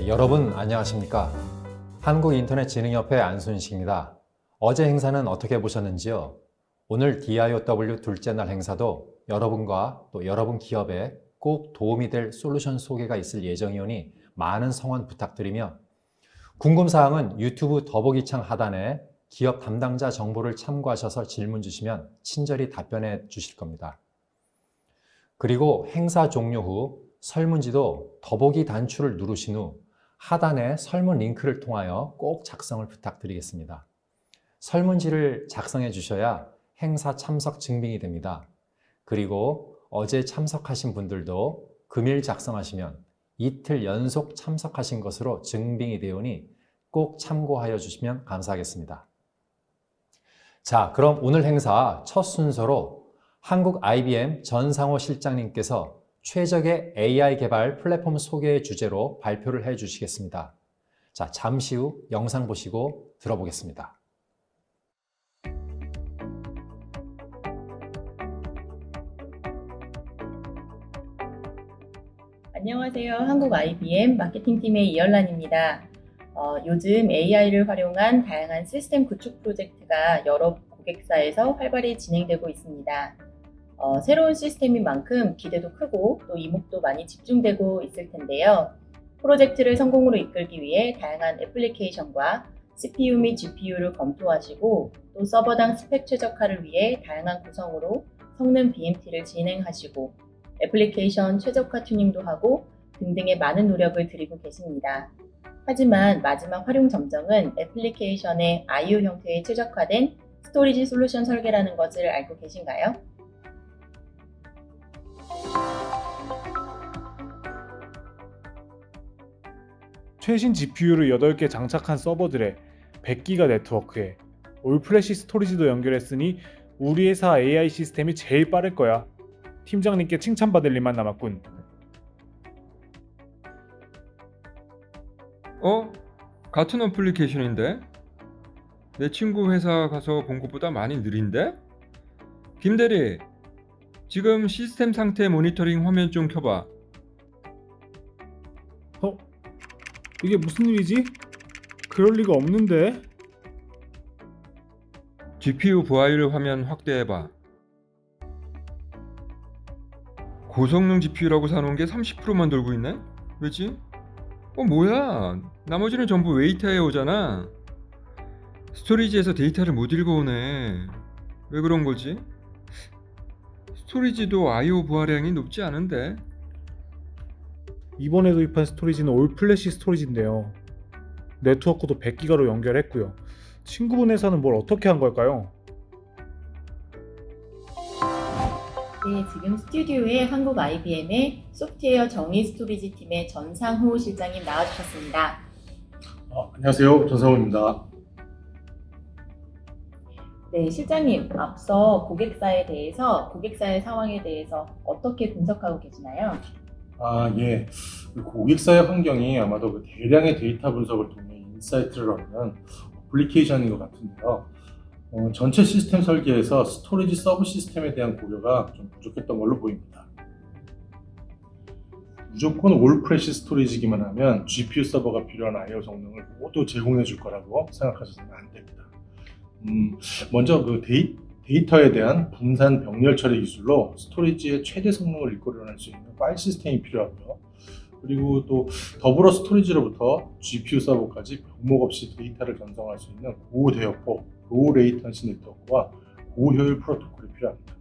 네, 여러분 안녕하십니까? 한국인터넷진흥협회 안순식입니다. 어제 행사는 어떻게 보셨는지요? 오늘 DIOW 둘째 날 행사도 여러분과 또 여러분 기업에 꼭 도움이 될 솔루션 소개가 있을 예정이오니 많은 성원 부탁드리며 궁금사항은 유튜브 더보기창 하단에 기업 담당자 정보를 참고하셔서 질문 주시면 친절히 답변해 주실 겁니다. 그리고 행사 종료 후 설문지도 더보기 단추를 누르신 후 하단에 설문 링크를 통하여 꼭 작성을 부탁드리겠습니다. 설문지를 작성해 주셔야 행사 참석 증빙이 됩니다. 그리고 어제 참석하신 분들도 금일 작성하시면 이틀 연속 참석하신 것으로 증빙이 되오니 꼭 참고하여 주시면 감사하겠습니다. 자, 그럼 오늘 행사 첫 순서로 한국 IBM 전상호 실장님께서 최적의 AI 개발 플랫폼 소개 주제로 발표를 해 주시겠습니다. 자, 잠시 후 영상 보시고 들어보겠습니다. 안녕하세요. 한국 IBM 마케팅팀의 이열란입니다. 요즘 AI를 활용한 다양한 시스템 구축 프로젝트가 여러 고객사에서 활발히 진행되고 있습니다. 새로운 시스템인 만큼 기대도 크고 또 이목도 많이 집중되고 있을 텐데요. 프로젝트를 성공으로 이끌기 위해 다양한 애플리케이션과 CPU 및 GPU를 검토하시고 또 서버당 스펙 최적화를 위해 다양한 구성으로 성능 BMT를 진행하시고 애플리케이션 최적화 튜닝도 하고 등등의 많은 노력을 들이고 계십니다. 하지만 마지막 활용 점정은 애플리케이션의 I/O 형태에 최적화된 스토리지 솔루션 설계라는 것을 알고 계신가요? 최신 GPU를 8개 장착한 서버들에 100기가 네트워크에 올플래시 스토리지도 연결했으니 우리 회사 AI 시스템이 제일 빠를 거야. 팀장님께 칭찬받을 일만 남았군. 같은 어플리케이션인데? 내 친구 회사 가서 본 것보다 많이 느린데? 김대리, 지금 시스템 상태 모니터링 화면 좀 켜봐. 이게 무슨 일이지? 그럴 리가 없는데. GPU 부하율 화면 확대해봐. 고성능 GPU라고 사놓은 게 30%만 돌고 있네? 왜지? 뭐야? 나머지는 전부 웨이터에 오잖아. 스토리지에서 데이터를 못 읽어오네. 왜 그런 거지? 스토리지도 I/O 부하량이 높지 않은데? 이번에 도입한 스토리지는 올플래시 스토리지인데요. 네트워크도 100기가로 연결했고요. 친구분 회사는 뭘 어떻게 한 걸까요? 네, 지금 스튜디오에 한국 IBM의 소프트웨어 정의 스토리지 팀의 전상호 실장님 나와주셨습니다. 안녕하세요. 전상호입니다. 네, 실장님, 앞서 고객사의 상황에 대해서 어떻게 분석하고 계시나요? 예. 고객사의 환경이 아마도 그 대량의 데이터 분석을 통해 인사이트를 얻는 어플리케이션인 것 같은데요. 전체 시스템 설계에서 스토리지 서브 시스템에 대한 고려가 좀 부족했던 걸로 보입니다. 무조건 올프레시 스토리지기만 하면 GPU 서버가 필요한 I/O 성능을 모두 제공해 줄 거라고 생각하셔서는 안 됩니다. 먼저 그 데이터에 대한 분산 병렬 처리 기술로 스토리지의 최대 성능을 이끌어낼 수 있는 파일 시스템이 필요하고요. 그리고 또 더불어 스토리지로부터 GPU 서버까지 병목 없이 데이터를 전송할 수 있는 고대역폭, 로우 레이턴시 네트워크와 고효율 프로토콜이 필요합니다.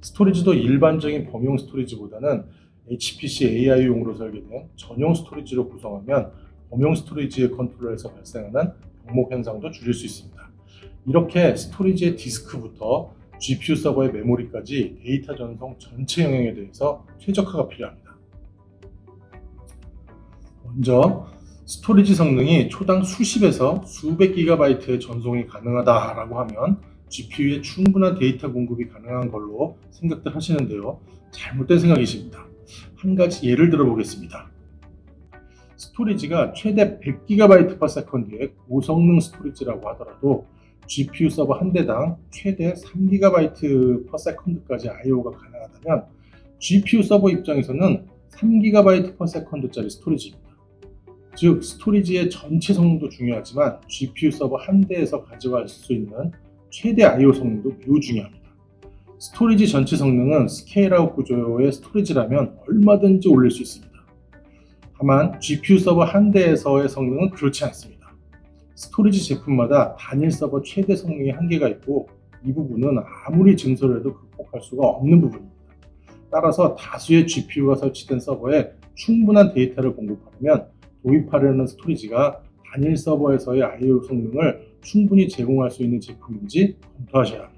스토리지도 일반적인 범용 스토리지보다는 HPC AI용으로 설계된 전용 스토리지로 구성하면 범용 스토리지의 컨트롤에서 발생하는 병목 현상도 줄일 수 있습니다. 이렇게 스토리지의 디스크부터 GPU 서버의 메모리까지 데이터 전송 전체 영역에 대해서 최적화가 필요합니다. 먼저 스토리지 성능이 초당 수십에서 수백 기가바이트의 전송이 가능하다라고 하면 GPU에 충분한 데이터 공급이 가능한 걸로 생각들 하시는데요. 잘못된 생각이십니다. 한 가지 예를 들어 보겠습니다. 스토리지가 최대 100GB/s의 고성능 스토리지라고 하더라도 GPU 서버 한 대당 최대 3GB/s까지 I/O가 가능하다면 GPU 서버 입장에서는 3GB/s짜리 스토리지입니다. 즉 스토리지의 전체 성능도 중요하지만 GPU 서버 한 대에서 가져갈 수 있는 최대 I/O 성능도 매우 중요합니다. 스토리지 전체 성능은 스케일아웃 구조의 스토리지라면 얼마든지 올릴 수 있습니다. 다만 GPU 서버 한 대에서의 성능은 그렇지 않습니다. 스토리지 제품마다 단일 서버 최대 성능의 한계가 있고 이 부분은 아무리 증설을 해도 극복할 수가 없는 부분입니다. 따라서 다수의 GPU가 설치된 서버에 충분한 데이터를 공급하려면 도입하려는 스토리지가 단일 서버에서의 I/O 성능을 충분히 제공할 수 있는 제품인지 검토하셔야 합니다.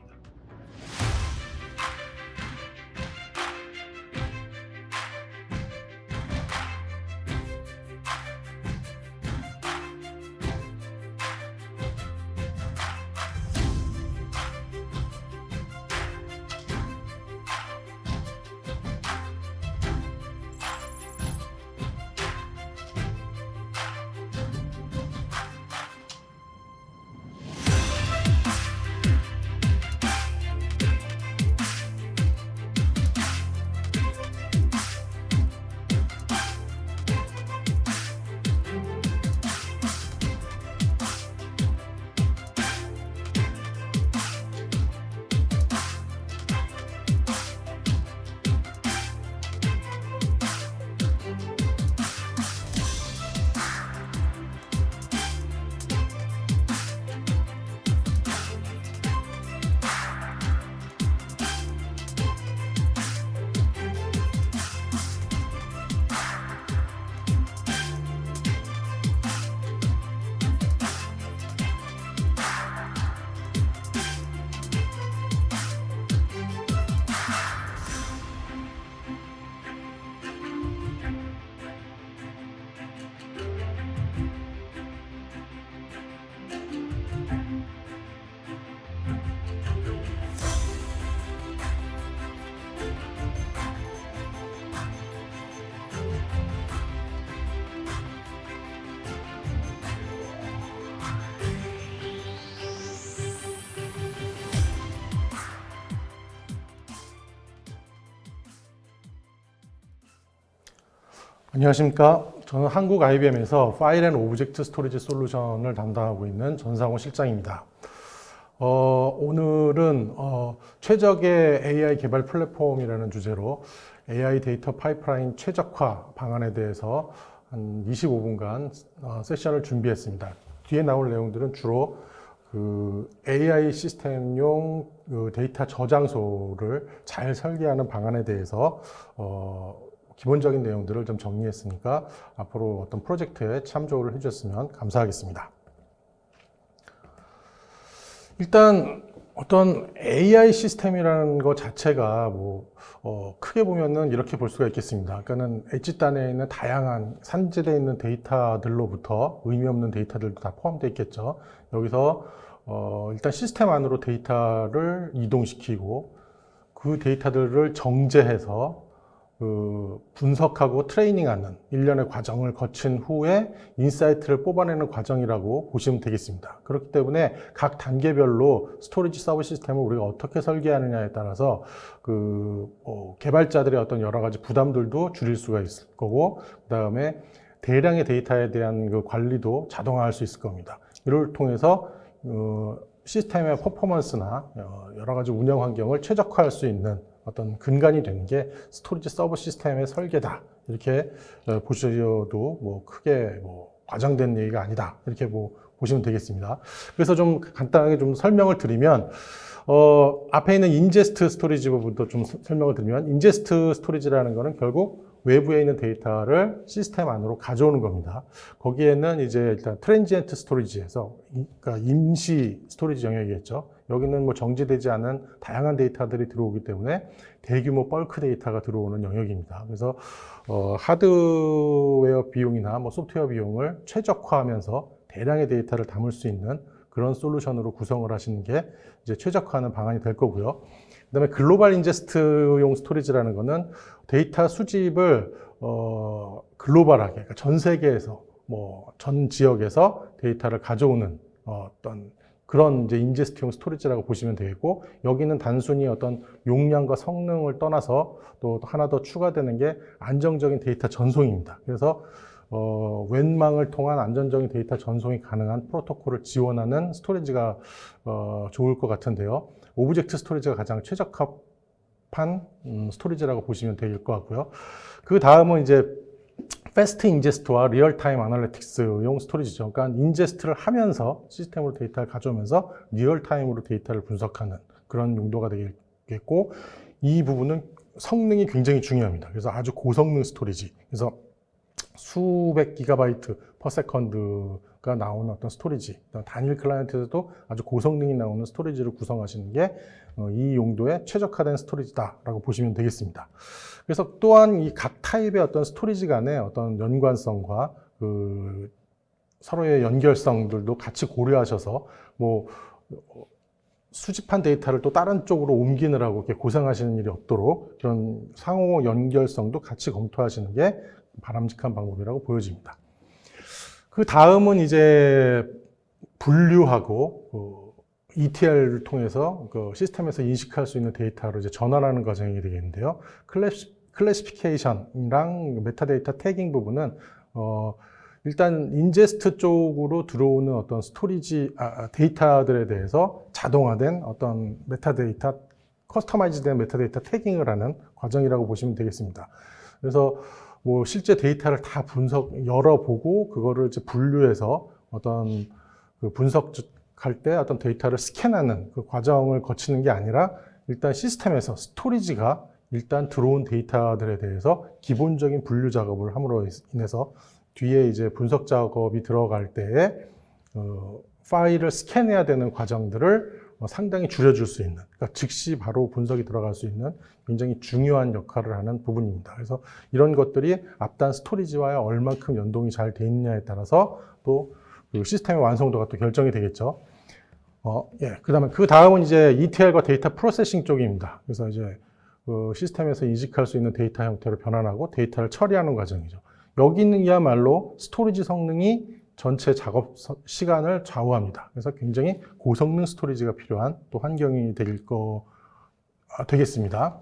안녕하십니까. 저는 한국 IBM에서 파일 앤 오브젝트 스토리지 솔루션을 담당하고 있는 전상호 실장입니다. 오늘은 최적의 AI 개발 플랫폼이라는 주제로 AI 데이터 파이프라인 최적화 방안에 대해서 한 25분간 세션을 준비했습니다. 뒤에 나올 내용들은 주로 AI 시스템용 데이터 저장소를 잘 설계하는 방안에 대해서 기본적인 내용들을 좀 정리했으니까 앞으로 어떤 프로젝트에 참조를 해주셨으면 감사하겠습니다. 일단 어떤 AI 시스템이라는 것 자체가 크게 보면은 이렇게 볼 수가 있겠습니다. 그러니까는 엣지단에 있는 다양한 산재되어 있는 데이터들로부터 의미 없는 데이터들도 다 포함되어 있겠죠. 여기서 일단 시스템 안으로 데이터를 이동시키고 그 데이터들을 정제해서 분석하고 트레이닝하는 일련의 과정을 거친 후에 인사이트를 뽑아내는 과정이라고 보시면 되겠습니다. 그렇기 때문에 각 단계별로 스토리지 서버 시스템을 우리가 어떻게 설계하느냐에 따라서 개발자들의 어떤 여러 가지 부담들도 줄일 수가 있을 거고, 그 다음에 대량의 데이터에 대한 그 관리도 자동화할 수 있을 겁니다. 이를 통해서 시스템의 퍼포먼스나 여러 가지 운영 환경을 최적화할 수 있는 어떤 근간이 되는 게 스토리지 서버 시스템의 설계다. 이렇게 보셔도 크게 과장된 얘기가 아니다. 이렇게 보시면 되겠습니다. 그래서 좀 간단하게 좀 설명을 드리면, 앞에 있는 인제스트 스토리지 부분도 좀 설명을 드리면, 인제스트 스토리지라는 거는 결국 외부에 있는 데이터를 시스템 안으로 가져오는 겁니다. 거기에는 이제 일단 트랜지엔트 스토리지에서, 그러니까 임시 스토리지 영역이겠죠. 여기는 정지되지 않은 다양한 데이터들이 들어오기 때문에 대규모 벌크 데이터가 들어오는 영역입니다. 그래서 하드웨어 비용이나 소프트웨어 비용을 최적화하면서 대량의 데이터를 담을 수 있는 그런 솔루션으로 구성을 하시는 게 이제 최적화하는 방안이 될 거고요. 그다음에 글로벌 인제스트용 스토리지라는 거는 데이터 수집을 글로벌하게, 그러니까 전 세계에서 전 지역에서 데이터를 가져오는 어떤 그런 이제 인제스트용 스토리지라고 보시면 되겠고, 여기는 단순히 어떤 용량과 성능을 떠나서 또 하나 더 추가되는 게 안정적인 데이터 전송입니다. 그래서 웬망을 통한 안전적인 데이터 전송이 가능한 프로토콜을 지원하는 스토리지가 좋을 것 같은데요. 오브젝트 스토리지가 가장 최적합한 스토리지라고 보시면 될 것 같고요. 그 다음은 이제 패스트 인제스트와 리얼타임 아날리틱스용 스토리지죠. 그러니까 인제스트를 하면서 시스템으로 데이터를 가져오면서 리얼타임으로 데이터를 분석하는 그런 용도가 되겠고, 이 부분은 성능이 굉장히 중요합니다. 그래서 아주 고성능 스토리지, 그래서 수백 기가바이트 퍼 세컨드가 나오는 어떤 스토리지, 단일 클라이언트에서도 아주 고성능이 나오는 스토리지를 구성하시는 게 이 용도에 최적화된 스토리지다라고 보시면 되겠습니다. 그래서 또한 이 각 타입의 어떤 스토리지 간의 어떤 연관성과 그 서로의 연결성들도 같이 고려하셔서 뭐 수집한 데이터를 또 다른 쪽으로 옮기느라고 이렇게 고생하시는 일이 없도록 그런 상호 연결성도 같이 검토하시는 게 바람직한 방법이라고 보여집니다. 그 다음은 이제 분류하고 ETL을 통해서 그 시스템에서 인식할 수 있는 데이터로 이제 전환하는 과정이 되겠는데요. 클래시피케이션이랑 메타데이터 태깅 부분은 일단 인제스트 쪽으로 들어오는 어떤 스토리지 데이터들에 대해서 자동화된 어떤 메타데이터, 커스터마이즈된 메타데이터 태깅을 하는 과정이라고 보시면 되겠습니다. 그래서 뭐 실제 데이터를 다 열어보고 그거를 이제 분류해서 어떤 그 분석할 때 어떤 데이터를 스캔하는 그 과정을 거치는 게 아니라 일단 시스템에서 스토리지가 일단 들어온 데이터들에 대해서 기본적인 분류 작업을 함으로 인해서 뒤에 이제 분석 작업이 들어갈 때에 파일을 스캔해야 되는 과정들을 상당히 줄여줄 수 있는, 그러니까 즉시 바로 분석이 들어갈 수 있는 굉장히 중요한 역할을 하는 부분입니다. 그래서 이런 것들이 앞단 스토리지와 얼만큼 연동이 잘 돼 있느냐에 따라서 또 그 시스템의 완성도가 또 결정이 되겠죠. 그 다음은 이제 ETL과 데이터 프로세싱 쪽입니다. 그래서 이제 그 시스템에서 인식할 수 있는 데이터 형태로 변환하고 데이터를 처리하는 과정이죠. 여기는야말로 스토리지 성능이 전체 작업 시간을 좌우합니다. 그래서 굉장히 고성능 스토리지가 필요한 또 환경이 되겠습니다.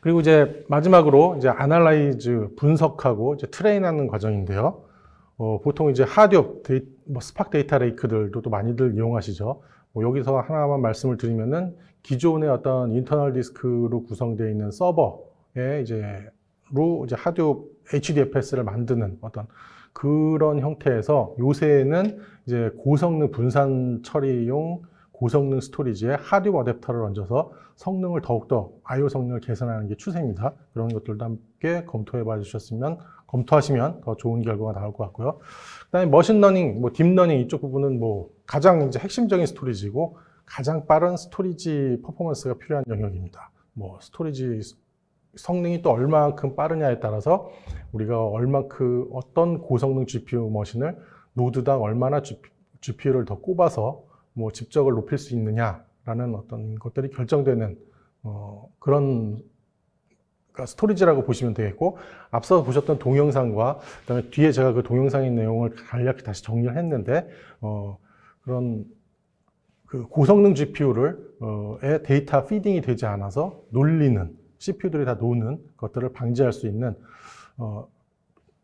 그리고 이제 마지막으로 이제 아날라이즈 분석하고 이제 트레인하는 과정인데요. 보통 이제 하드업 스팍 데이터 레이크들도 또 많이들 이용하시죠. 여기서 하나만 말씀을 드리면은 기존의 어떤 인터널 디스크로 구성되어 있는 서버에 이제 하드업 HDFS를 만드는 어떤 그런 형태에서 요새는 이제 고성능 분산 처리용 고성능 스토리지에 하드웨어 어댑터를 얹어서 성능을 더욱더 I/O 성능을 개선하는 게 추세입니다. 그런 것들도 함께 검토하시면 더 좋은 결과가 나올 것 같고요. 그다음에 머신러닝, 딥러닝 이쪽 부분은 가장 이제 핵심적인 스토리지고 가장 빠른 스토리지 퍼포먼스가 필요한 영역입니다. 스토리지 성능이 또 얼마만큼 빠르냐에 따라서 우리가 어떤 고성능 GPU 머신을 노드당 얼마나 GPU를 더 꼽아서 집적을 높일 수 있느냐라는 어떤 것들이 결정되는 그런 스토리지라고 보시면 되겠고, 앞서 보셨던 동영상과 그다음에 뒤에 제가 그 동영상의 내용을 간략히 다시 정리를 했는데 그런 그 고성능 GPU를 데이터 피딩이 되지 않아서 놀리는 CPU들이 다 노는 것들을 방지할 수 있는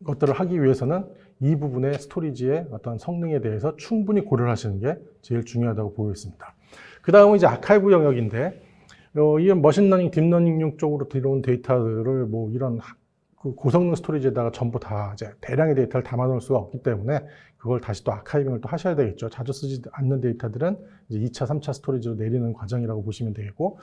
것들을 하기 위해서는 이 부분의 스토리지의 어떤 성능에 대해서 충분히 고려를 하시는 게 제일 중요하다고 보고 있습니다. 그 다음은 이제 아카이브 영역인데, 이런 머신러닝, 딥러닝용 쪽으로 들어온 데이터들을 이런 그 고성능 스토리지에다가 전부 다 이제 대량의 데이터를 담아 놓을 수가 없기 때문에 그걸 다시 또 아카이빙을 또 하셔야 되겠죠. 자주 쓰지 않는 데이터들은 이제 2차, 3차 스토리지로 내리는 과정이라고 보시면 되겠고,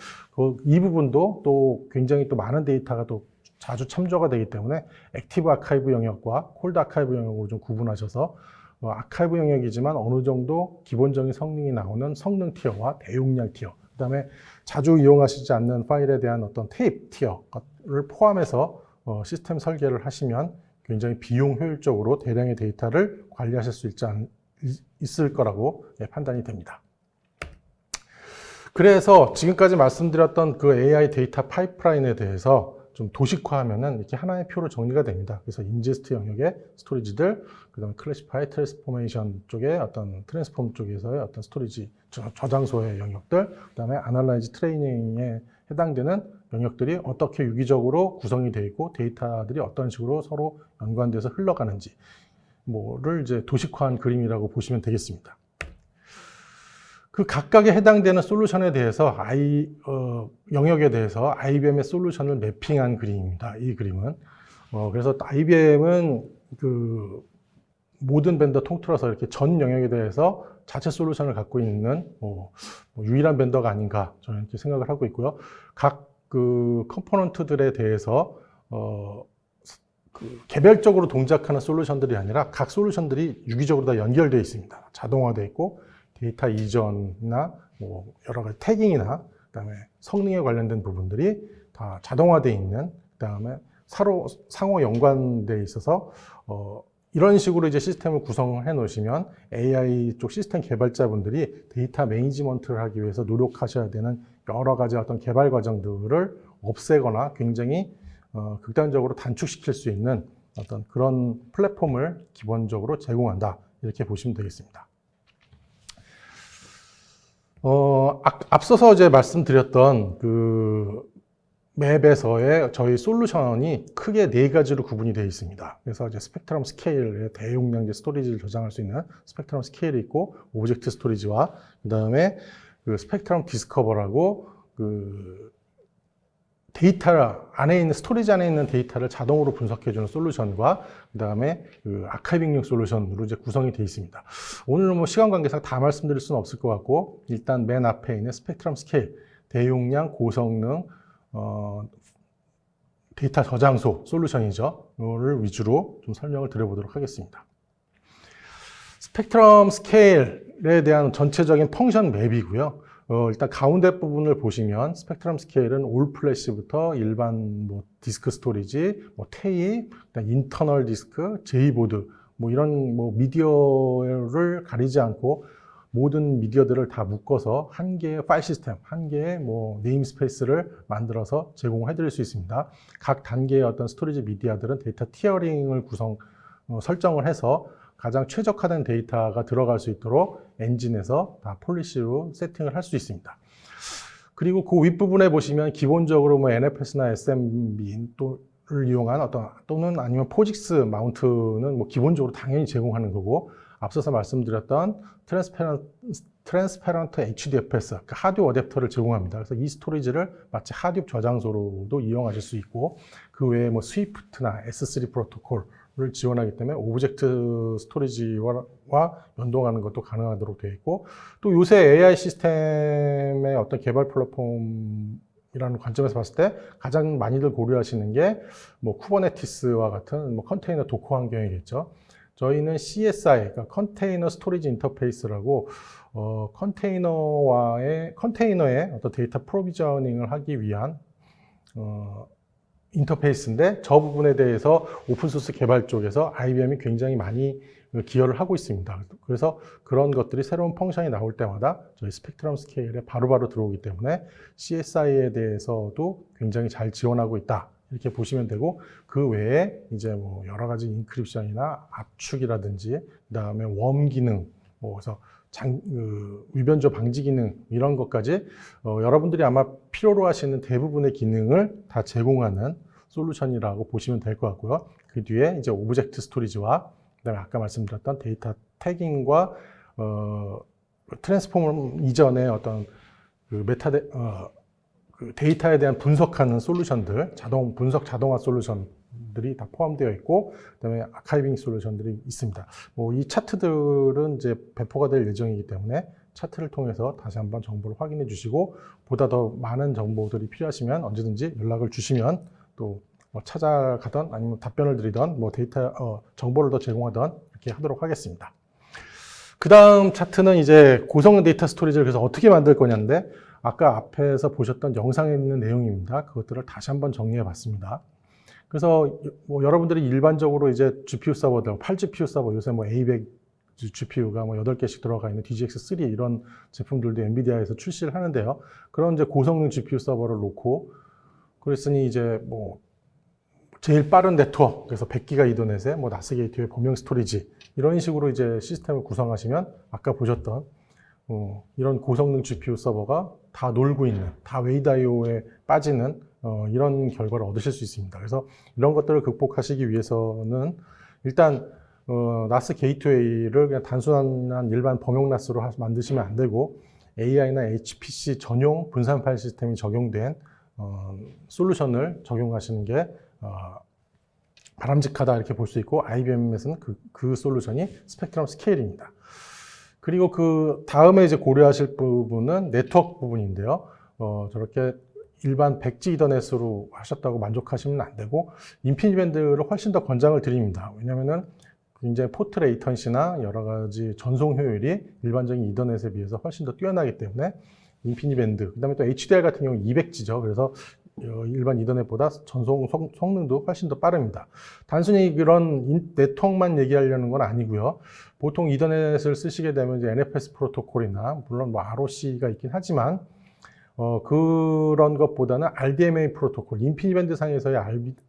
이 부분도 또 굉장히 또 많은 데이터가 또 자주 참조가 되기 때문에 액티브 아카이브 영역과 콜드 아카이브 영역으로 좀 구분하셔서 아카이브 영역이지만 어느 정도 기본적인 성능이 나오는 성능 티어와 대용량 티어, 그 다음에 자주 이용하시지 않는 파일에 대한 어떤 테이프 티어를 포함해서 시스템 설계를 하시면 굉장히 비용 효율적으로 대량의 데이터를 관리하실 수 있을 거라고 판단이 됩니다. 그래서 지금까지 말씀드렸던 그 AI 데이터 파이프라인에 대해서 좀 도식화하면은 이렇게 하나의 표로 정리가 됩니다. 그래서 인제스트 영역의 스토리지들, 그다음에 클래시파이, 트랜스포메이션 쪽의 어떤 트랜스폼 쪽에서의 어떤 스토리지 저장소의 영역들, 그다음에 아날라이즈 트레이닝에 해당되는 영역들이 어떻게 유기적으로 구성이 되어 있고 데이터들이 어떤 식으로 서로 연관돼서 흘러가는지 뭐를 이제 도식화한 그림이라고 보시면 되겠습니다. 그 각각에 해당되는 솔루션에 대해서 영역에 대해서 IBM의 솔루션을 매핑한 그림입니다. 이 그림은 그래서 IBM은 그 모든 벤더 통틀어서 이렇게 전 영역에 대해서 자체 솔루션을 갖고 있는 유일한 벤더가 아닌가 저는 이렇게 생각을 하고 있고요. 각 그 컴포넌트들에 대해서 그 개별적으로 동작하는 솔루션들이 아니라 각 솔루션들이 유기적으로 다 연결되어 있습니다. 자동화되어 있고 데이터 이전이나 뭐 여러 가지 태깅이나 그다음에 성능에 관련된 부분들이 다 자동화되어 있는 그다음에 서로 상호 연관되어 있어서 이런 식으로 이제 시스템을 구성해 놓으시면 AI 쪽 시스템 개발자분들이 데이터 매니지먼트를 하기 위해서 노력하셔야 되는 여러 가지 어떤 개발 과정들을 없애거나 굉장히 극단적으로 단축시킬 수 있는 어떤 그런 플랫폼을 기본적으로 제공한다. 이렇게 보시면 되겠습니다. 앞서서 이제 말씀드렸던 그 맵에서의 저희 솔루션이 크게 4가지로 구분이 되어 있습니다. 그래서 이제 스펙트럼 스케일의 대용량 스토리지를 저장할 수 있는 스펙트럼 스케일이 있고, 오브젝트 스토리지와 그 다음에 그 스펙트럼 디스커버라고 그 데이터 안에 있는 스토리지 안에 있는 데이터를 자동으로 분석해주는 솔루션과 그 다음에 그 아카이빙용 솔루션으로 이제 구성이 되어 있습니다. 오늘은 뭐 시간 관계상 다 말씀드릴 수는 없을 것 같고, 일단 맨 앞에 있는 스펙트럼 스케일, 대용량, 고성능, 데이터 저장소 솔루션이죠. 이거를 위주로 좀 설명을 드려보도록 하겠습니다. 스펙트럼 스케일에 대한 전체적인 펑션 맵이고요. 일단 가운데 부분을 보시면 스펙트럼 스케일은 올 플래시부터 일반 뭐 디스크 스토리지, 뭐 테이프, 인터널 디스크, 제이보드 뭐 이런 뭐 미디어를 가리지 않고 모든 미디어들을 다 묶어서 한 개의 파일 시스템, 한 개의 뭐 네임스페이스를 만들어서 제공해 드릴 수 있습니다. 각 단계의 어떤 스토리지 미디어들은 데이터 티어링을 설정을 해서 가장 최적화된 데이터가 들어갈 수 있도록 엔진에서 다 폴리시로 세팅을 할 수 있습니다. 그리고 그 윗부분에 보시면 기본적으로 뭐 NFS나 SMB를 이용한 또는 아니면 포직스 마운트는 뭐 기본적으로 당연히 제공하는 거고, 앞서서 말씀드렸던 트랜스페런트 HDFS, 그러니까 하드웨어 어댑터를 제공합니다. 그래서 이 스토리지를 마치 하드웨어 저장소로도 이용하실 수 있고, 그 외에 뭐 스위프트나 S3 프로토콜을 지원하기 때문에 오브젝트 스토리지와 연동하는 것도 가능하도록 되어 있고, 또 요새 AI 시스템의 어떤 개발 플랫폼이라는 관점에서 봤을 때 가장 많이들 고려하시는 게 뭐 쿠버네티스와 같은 뭐 컨테이너 도커 환경이겠죠. 저희는 CSI, 그러니까 컨테이너 스토리지 인터페이스라고 컨테이너의 어떤 데이터 프로비저닝을 하기 위한 인터페이스인데, 저 부분에 대해서 오픈소스 개발 쪽에서 IBM이 굉장히 많이 기여를 하고 있습니다. 그래서 그런 것들이 새로운 펑션이 나올 때마다 저희 스펙트럼 스케일에 바로바로 들어오기 때문에 CSI에 대해서도 굉장히 잘 지원하고 있다. 이렇게 보시면 되고, 그 외에 이제 뭐 여러 가지 인크립션이나 압축이라든지, 그 다음에 웜 기능, 뭐 그래서 위변조 방지 기능 이런 것까지 여러분들이 아마 필요로 하시는 대부분의 기능을 다 제공하는 솔루션이라고 보시면 될 것 같고요. 그 뒤에 이제 오브젝트 스토리지와 그다음에 아까 말씀드렸던 데이터 태깅과 트랜스포머 이전의 어떤 그 그 데이터에 대한 분석하는 솔루션들, 분석 자동화 솔루션들이 다 포함되어 있고, 그다음에 아카이빙 솔루션들이 있습니다. 뭐 이 차트들은 이제 배포가 될 예정이기 때문에 차트를 통해서 다시 한번 정보를 확인해 주시고, 보다 더 많은 정보들이 필요하시면 언제든지 연락을 주시면 또 뭐 찾아가던 아니면 답변을 드리던 뭐 데이터 정보를 더 제공하던 이렇게 하도록 하겠습니다. 그 다음 차트는 이제 고성능 데이터 스토리지를 그래서 어떻게 만들 거냐인데, 아까 앞에서 보셨던 영상에 있는 내용입니다. 그것들을 다시 한번 정리해 봤습니다. 그래서 뭐 여러분들이 일반적으로 이제 GPU 서버들, 8GPU 서버, 요새 뭐 A100 GPU가 뭐 8개씩 들어가 있는 DGX3 이런 제품들도 엔비디아에서 출시를 하는데요. 그런 이제 고성능 GPU 서버를 놓고, 그랬으니 이제 뭐 제일 빠른 네트워크, 그래서 100기가 이더넷에 뭐 나스 게이트웨이 범용 스토리지 이런 식으로 이제 시스템을 구성하시면 아까 보셨던 이런 고성능 GPU 서버가 다 놀고 있는, 다 웨이드 IO에 빠지는 이런 결과를 얻으실 수 있습니다. 그래서 이런 것들을 극복하시기 위해서는 일단 NAS 게이트웨이를 그냥 단순한 일반 범용 NAS로 만드시면 안 되고 AI나 HPC 전용 분산 파일 시스템이 적용된 솔루션을 적용하시는 게 바람직하다 이렇게 볼 수 있고, IBM에서는 그 솔루션이 스펙트럼 스케일입니다. 그리고 그 다음에 이제 고려하실 부분은 네트워크 부분인데요. 저렇게 일반 백지 이더넷으로 하셨다고 만족하시면 안 되고 인피니티 밴드를 훨씬 더 권장을 드립니다. 왜냐면은 굉장히 포트 레이턴시나 여러 가지 전송 효율이 일반적인 이더넷에 비해서 훨씬 더 뛰어나기 때문에 인피니티 밴드, 그다음에 또 HDR 같은 경우 200G죠. 그래서 일반 이더넷보다 전송 성능도 훨씬 더 빠릅니다. 단순히 그런 네트워크만 얘기하려는 건 아니고요. 보통 이더넷을 쓰시게 되면 이제 NFS 프로토콜이나 물론 뭐 ROC가 있긴 하지만 그런 것보다는 RDMA 프로토콜, 인피니밴드 상에서의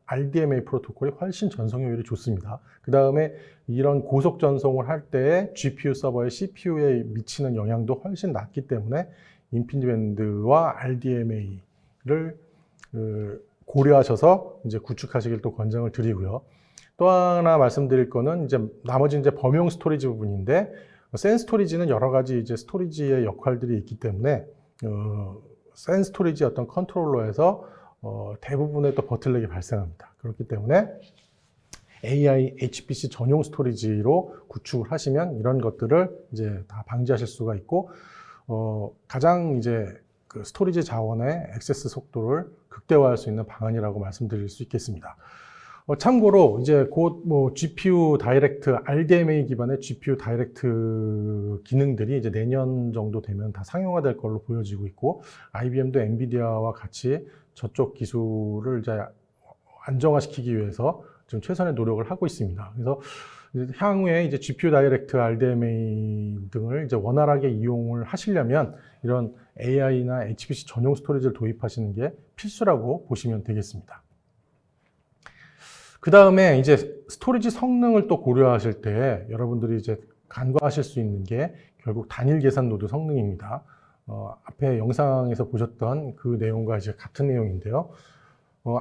RDMA 프로토콜이 훨씬 전송 효율이 좋습니다. 그 다음에 이런 고속 전송을 할 때 GPU 서버의 CPU에 미치는 영향도 훨씬 낮기 때문에 인피니밴드와 RDMA를 고려하셔서 이제 구축하시길 또 권장을 드리고요. 또 하나 말씀드릴 거는 이제 나머지 이제 범용 스토리지 부분인데, 센 스토리지는 여러 가지 이제 스토리지의 역할들이 있기 때문에 센 스토리지 어떤 컨트롤러에서 대부분의 또 버틀렉이 발생합니다. 그렇기 때문에 AI, HPC 전용 스토리지로 구축을 하시면 이런 것들을 이제 다 방지하실 수가 있고, 가장 이제 그 스토리지 자원의 액세스 속도를 극대화할 수 있는 방안이라고 말씀드릴 수 있겠습니다. 참고로 이제 곧 뭐 GPU 다이렉트, RDMA 기반의 GPU 다이렉트 기능들이 이제 내년 정도 되면 다 상용화될 걸로 보여지고 있고, IBM도 엔비디아와 같이 저쪽 기술을 이제 안정화시키기 위해서 지금 최선의 노력을 하고 있습니다. 그래서 향후에 이제 GPU 다이렉트, RDMA 등을 이제 원활하게 이용을 하시려면 이런 AI나 HPC 전용 스토리지를 도입하시는 게 필수라고 보시면 되겠습니다. 그 다음에 이제 스토리지 성능을 또 고려하실 때 여러분들이 이제 간과하실 수 있는 게 결국 단일 계산 노드 성능입니다. 앞에 영상에서 보셨던 그 내용과 이제 같은 내용인데요.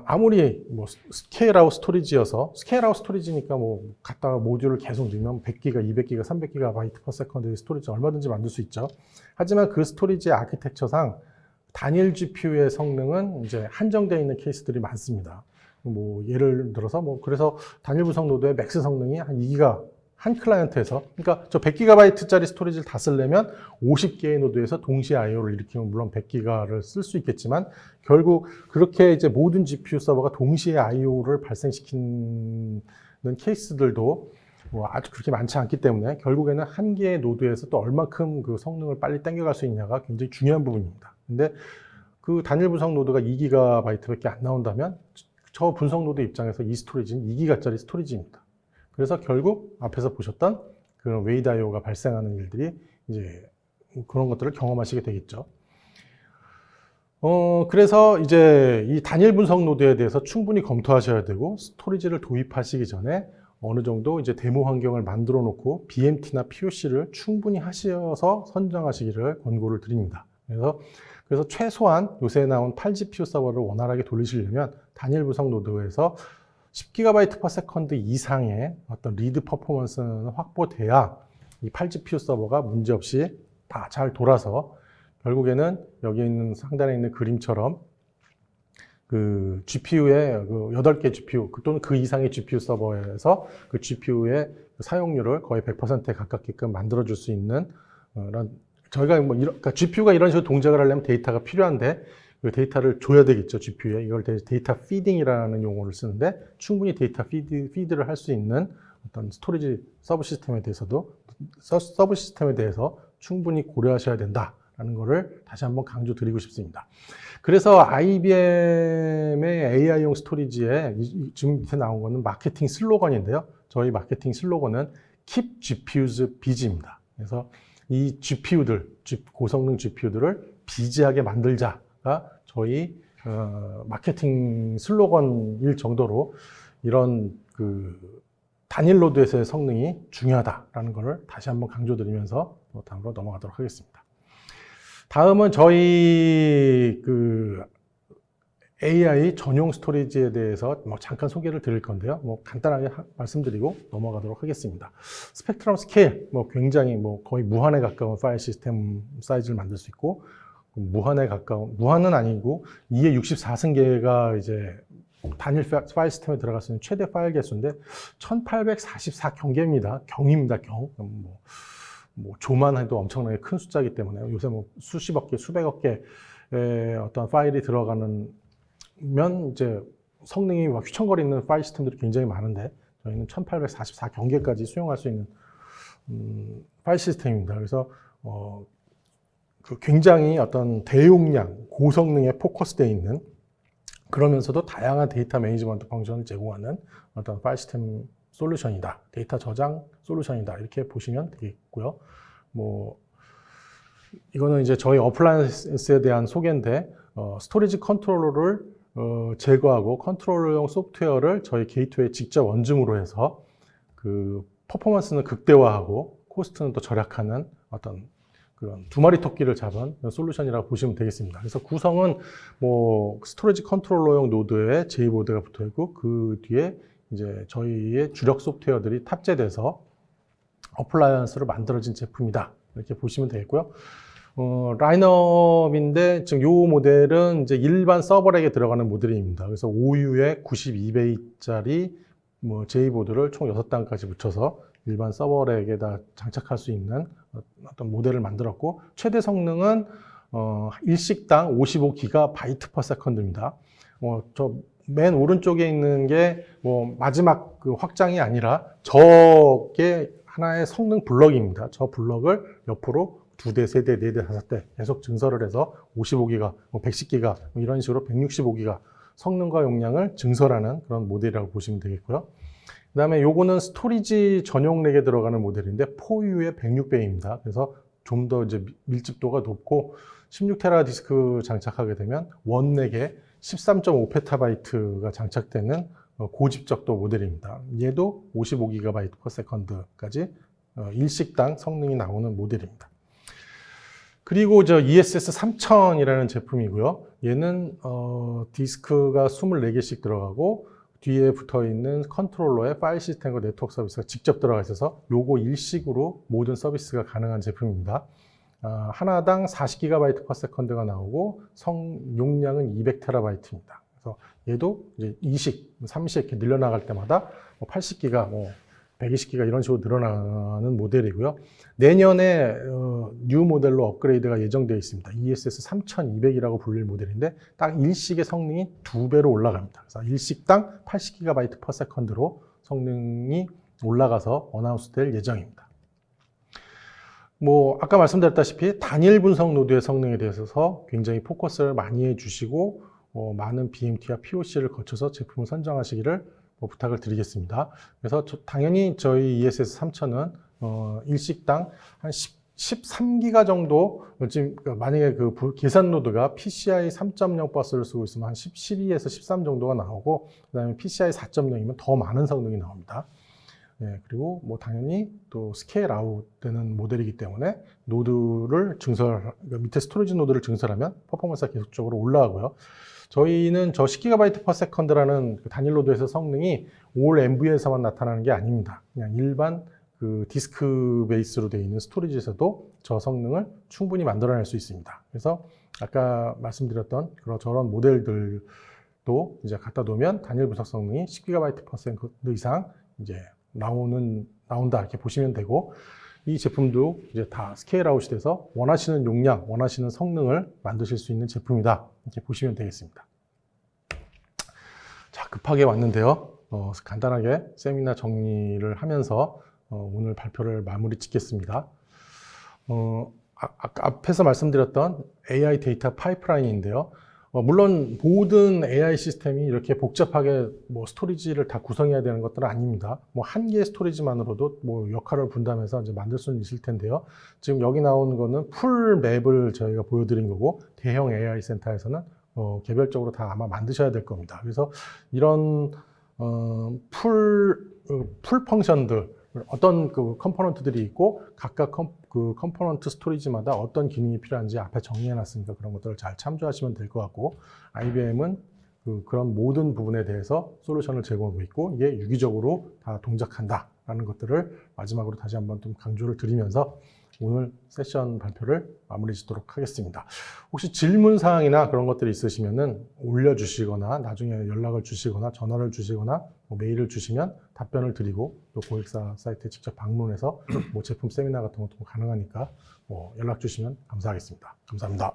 아무리 뭐 스케일아웃 스토리지여서, 스케일아웃 스토리지니까 뭐 갖다가 모듈을 계속 넣으면 100기가, 200기가, 300기가 per second의 스토리지 얼마든지 만들 수 있죠. 하지만 그 스토리지의 아키텍처상 단일 GPU의 성능은 이제 한정되어 있는 케이스들이 많습니다. 뭐 예를 들어서 뭐 그래서 단일 분석 노드의 맥스 성능이 한 2기가 한 클라이언트에서, 그러니까 저 100GB짜리 스토리지를 다 쓰려면 50개의 노드에서 동시에 IO를 일으키면 물론 100기가를 쓸 수 있겠지만 결국 그렇게 이제 모든 GPU 서버가 동시에 IO를 발생시키는 케이스들도 뭐 아주 그렇게 많지 않기 때문에 결국에는 한 개의 노드에서 또 얼마큼 그 성능을 빨리 당겨갈 수 있냐가 굉장히 중요한 부분입니다. 근데 그 단일 분석 노드가 2GB밖에 안 나온다면 저 분석 노드 입장에서 이 스토리지는 2기가짜리 스토리지입니다. 그래서 결국 앞에서 보셨던 그런 웨이드 IO가 발생하는 일들이 이제 그런 것들을 경험하시게 되겠죠. 그래서 이제 이 단일 분석 노드에 대해서 충분히 검토하셔야 되고, 스토리지를 도입하시기 전에 어느 정도 이제 데모 환경을 만들어 놓고 BMT나 POC를 충분히 하셔서 선정하시기를 권고를 드립니다. 그래서 최소한 요새 나온 8GPU 서버를 원활하게 돌리시려면 단일 분석 노드에서 10GB per second 이상의 어떤 리드 퍼포먼스는 확보돼야 이 8GPU 서버가 문제없이 다 잘 돌아서 결국에는 여기 있는 상단에 있는 그림처럼 그 GPU의 그 8개 GPU 또는 그 이상의 GPU 서버에서 그 GPU의 사용률을 거의 100%에 가깝게끔 만들어줄 수 있는 이런, 저희가 뭐 그러니까 GPU가 이런 식으로 동작을 하려면 데이터가 필요한데 그 데이터를 줘야 되겠죠, GPU에. 이걸 데이터 피딩이라는 용어를 쓰는데 충분히 데이터 피드를 할 수 있는 어떤 스토리지 서브 시스템에 대해서 충분히 고려하셔야 된다라는 거를 다시 한번 강조드리고 싶습니다. 그래서 IBM의 AI용 스토리지에 지금 밑에 나온 거는 마케팅 슬로건인데요. 저희 마케팅 슬로건은 Keep GPUs Busy입니다. 그래서 이 GPU들, 고성능 GPU들을 비지하게 만들자가 저희 마케팅 슬로건일 정도로 이런 그 단일 노드에서의 성능이 중요하다라는 것을 다시 한번 강조드리면서 다음으로 넘어가도록 하겠습니다. 다음은 저희 그 AI 전용 스토리지에 대해서 뭐 잠깐 소개를 드릴 건데요. 뭐 간단하게 말씀드리고 넘어가도록 하겠습니다. 스펙트럼 스케일, 뭐 굉장히 뭐 거의 무한에 가까운 파일 시스템 사이즈를 만들 수 있고, 무한에 가까운, 무한은 아니고 2의 64승계가 이제 단일 파일 시스템에 들어갈 수 있는 최대 파일 개수인데 1844경계입니다. 경입니다. 경. 뭐 조만 해도 엄청나게 큰 숫자이기 때문에 요새 뭐 수십억 개, 수백억 개의 어떤 파일이 들어가는 면 이제 성능이 막 휘청거리는 파일 시스템들이 굉장히 많은데 저희는 1844경계까지 수용할 수 있는 파일 시스템입니다. 그래서 그 굉장히 어떤 대용량, 고성능에 포커스되어 있는, 그러면서도 다양한 데이터 매니지먼트 펑션을 제공하는 어떤 파일 시스템 솔루션이다. 데이터 저장 솔루션이다. 이렇게 보시면 되겠고요. 뭐 이거는 이제 저희 어플라이언스에 대한 소개인데, 스토리지 컨트롤러를 제거하고 컨트롤러용 소프트웨어를 저희 게이트웨이에 직접 원줌으로 해서 그 퍼포먼스는 극대화하고 코스트는 또 절약하는 어떤 그런 두 마리 토끼를 잡은 솔루션이라고 보시면 되겠습니다. 그래서 구성은 뭐 스토리지 컨트롤러용 노드에 J보드가 붙어 있고, 그 뒤에 이제 저희의 주력 소프트웨어들이 탑재돼서 어플라이언스로 만들어진 제품이다. 이렇게 보시면 되겠고요. 라인업인데 지금 이 모델은 이제 일반 서버렉에 들어가는 모델입니다. 그래서 5U에 92베이짜리 뭐 J보드를 총 6단까지 붙여서 일반 서버렉에다 장착할 수 있는 어떤 모델을 만들었고, 최대 성능은 일식당 55GB/s입니다. 저 맨 오른쪽에 있는 게 뭐 마지막 그 확장이 아니라 저게 하나의 성능 블럭입니다. 저 블럭을 옆으로 2대, 3대, 4대, 5대 계속 증설을 해서 55GB, 110GB 이런 식으로 165GB 성능과 용량을 증설하는 그런 모델이라고 보시면 되겠고요. 그 다음에 요거는 스토리지 전용 렉에 들어가는 모델인데 4U의 106배입니다. 그래서 좀 더 이제 밀집도가 높고 16테라 디스크 장착하게 되면 원렉에 13.5PB가 장착되는 고집적도 모델입니다. 얘도 55GB/s까지 일식당 성능이 나오는 모델입니다. 그리고 저 ESS 3000이라는 제품이고요. 얘는 디스크가 24개씩 들어가고 뒤에 붙어 있는 컨트롤러에 파일 시스템과 네트워크 서비스가 직접 들어가 있어서 요거 일식으로 모든 서비스가 가능한 제품입니다. 하나당 40GB/s가 나오고 용량은 200TB입니다. 그래서 얘도 이제 2식, 3식 이렇게 늘려나갈 때마다 80GB, 120GB 이런 식으로 늘어나는 모델이고요. 내년에 뉴 모델로 업그레이드가 예정되어 있습니다. ESS 3200이라고 불릴 모델인데 딱 일식의 성능이 2배로 올라갑니다. 그래서 일식당 80GB/s로 성능이 올라가서 어나운스 될 예정입니다. 뭐 아까 말씀드렸다시피 단일 분석 노드의 성능에 대해서 굉장히 포커스를 많이 해주시고 많은 BMT와 POC를 거쳐서 제품을 선정하시기를 부탁을 드리겠습니다. 그래서 당연히 저희 ESS 3000은 일식당 한 13기가 정도, 지금 만약에 그 계산 노드가 PCI 3.0 버스를 쓰고 있으면 한 12에서 13 정도가 나오고, 그 다음에 PCI 4.0이면 더 많은 성능이 나옵니다. 네, 그리고 뭐 당연히 또 스케일 아웃 되는 모델이기 때문에 노드를 밑에 스토리지 노드를 증설하면 퍼포먼스가 계속적으로 올라가고요. 저희는 저 10GB/s라는 그 단일 노드에서 성능이 올 MV에서만 나타나는 게 아닙니다. 그냥 일반 그 디스크 베이스로 되어 있는 스토리지에서도 저 성능을 충분히 만들어낼 수 있습니다. 그래서 아까 말씀드렸던 저런 모델들도 이제 갖다 놓으면 단일 분석 성능이 10GB/s 이상 이제 나온다 이렇게 보시면 되고, 이 제품도 이제 다 스케일 아웃이 돼서 원하시는 용량, 원하시는 성능을 만드실 수 있는 제품이다 이렇게 보시면 되겠습니다. 자, 급하게 왔는데요. 간단하게 세미나 정리를 하면서 오늘 발표를 마무리 짓겠습니다. 앞에서 말씀드렸던 AI 데이터 파이프라인인데요. 물론 모든 AI 시스템이 이렇게 복잡하게 뭐 스토리지를 다 구성해야 되는 것들은 아닙니다. 뭐 한 개의 스토리지만으로도 뭐 역할을 분담해서 이제 만들 수는 있을 텐데요. 지금 여기 나온 거는 풀 맵을 저희가 보여드린 거고, 대형 AI 센터에서는 개별적으로 다 아마 만드셔야 될 겁니다. 그래서 이런 풀 펑션들, 어떤 그 컴포넌트들이 있고 각각 그 컴포넌트 스토리지마다 어떤 기능이 필요한지 앞에 정리해 놨으니까 그런 것들을 잘 참조하시면 될 것 같고, IBM은 그런 모든 부분에 대해서 솔루션을 제공하고 있고 이게 유기적으로 다 동작한다라는 것들을 마지막으로 다시 한번 좀 강조를 드리면서 오늘 세션 발표를 마무리 짓도록 하겠습니다. 혹시 질문 사항이나 그런 것들이 있으시면은 올려주시거나 나중에 연락을 주시거나 전화를 주시거나 뭐 메일을 주시면 답변을 드리고, 또 고객사 사이트에 직접 방문해서 뭐 제품 세미나 같은 것도 가능하니까 뭐 연락 주시면 감사하겠습니다. 감사합니다.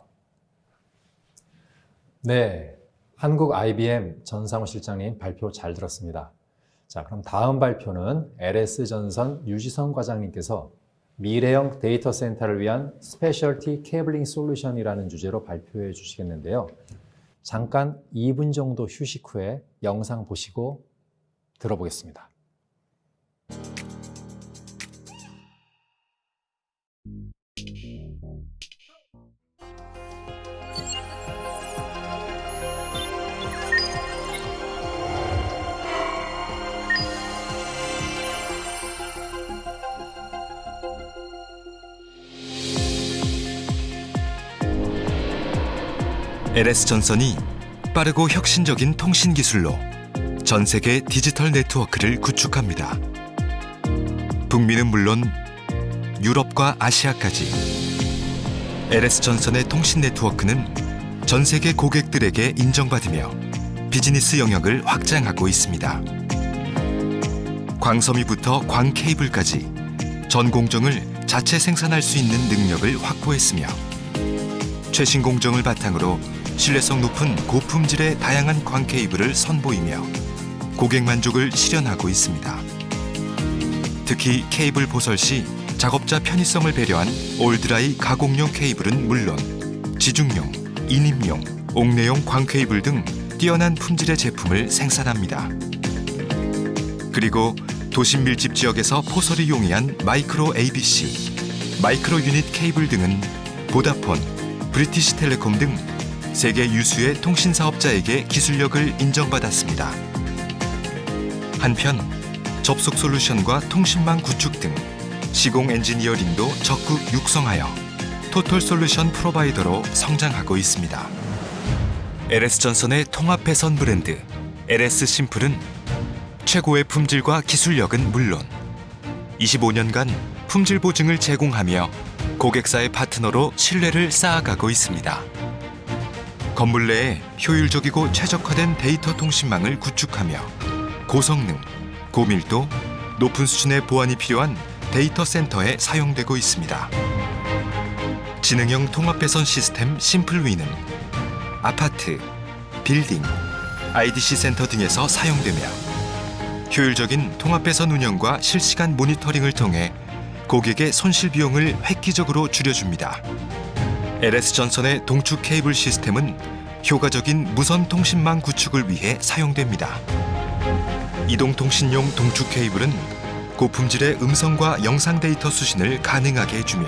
네, 한국 IBM 전상우 실장님 발표 잘 들었습니다. 자, 그럼 다음 발표는 LS전선 유지성 과장님께서 미래형 데이터 센터를 위한 스페셜티 케이블링 솔루션이라는 주제로 발표해 주시겠는데요. 잠깐 2분 정도 휴식 후에 영상 보시고 들어보겠습니다. LS전선이 빠르고 혁신적인 통신 기술로 전 세계 디지털 네트워크를 구축합니다. 북미는 물론 유럽과 아시아까지 LS전선의 통신 네트워크는 전 세계 고객들에게 인정받으며 비즈니스 영역을 확장하고 있습니다. 광섬유부터 광케이블까지 전 공정을 자체 생산할 수 있는 능력을 확보했으며 최신 공정을 바탕으로 신뢰성 높은 고품질의 다양한 광케이블을 선보이며 고객 만족을 실현하고 있습니다. 특히 케이블 보설 시 작업자 편의성을 배려한 올드라이 가공용 케이블은 물론 지중용, 인임용, 옥내용 광케이블 등 뛰어난 품질의 제품을 생산합니다. 그리고 도심 밀집 지역에서 포설이 용이한 마이크로 ABC, 마이크로 유닛 케이블 등은 보다폰, 브리티시 텔레콤 등 세계 유수의 통신 사업자에게 기술력을 인정받았습니다. 한편 접속 솔루션과 통신망 구축 등 시공 엔지니어링도 적극 육성하여 토털 솔루션 프로바이더로 성장하고 있습니다. LS전선의 통합 배선 브랜드 LS 심플은 최고의 품질과 기술력은 물론 25년간 품질 보증을 제공하며 고객사의 파트너로 신뢰를 쌓아가고 있습니다. 건물 내에 효율적이고 최적화된 데이터 통신망을 구축하며 고성능, 고밀도, 높은 수준의 보안이 필요한 데이터 센터에 사용되고 있습니다. 지능형 통합 배선 시스템 심플위는 아파트, 빌딩, IDC 센터 등에서 사용되며 효율적인 통합 배선 운영과 실시간 모니터링을 통해 고객의 손실 비용을 획기적으로 줄여줍니다. LS전선의 동축 케이블 시스템은 효과적인 무선 통신망 구축을 위해 사용됩니다. 이동통신용 동축 케이블은 고품질의 음성과 영상 데이터 수신을 가능하게 해주며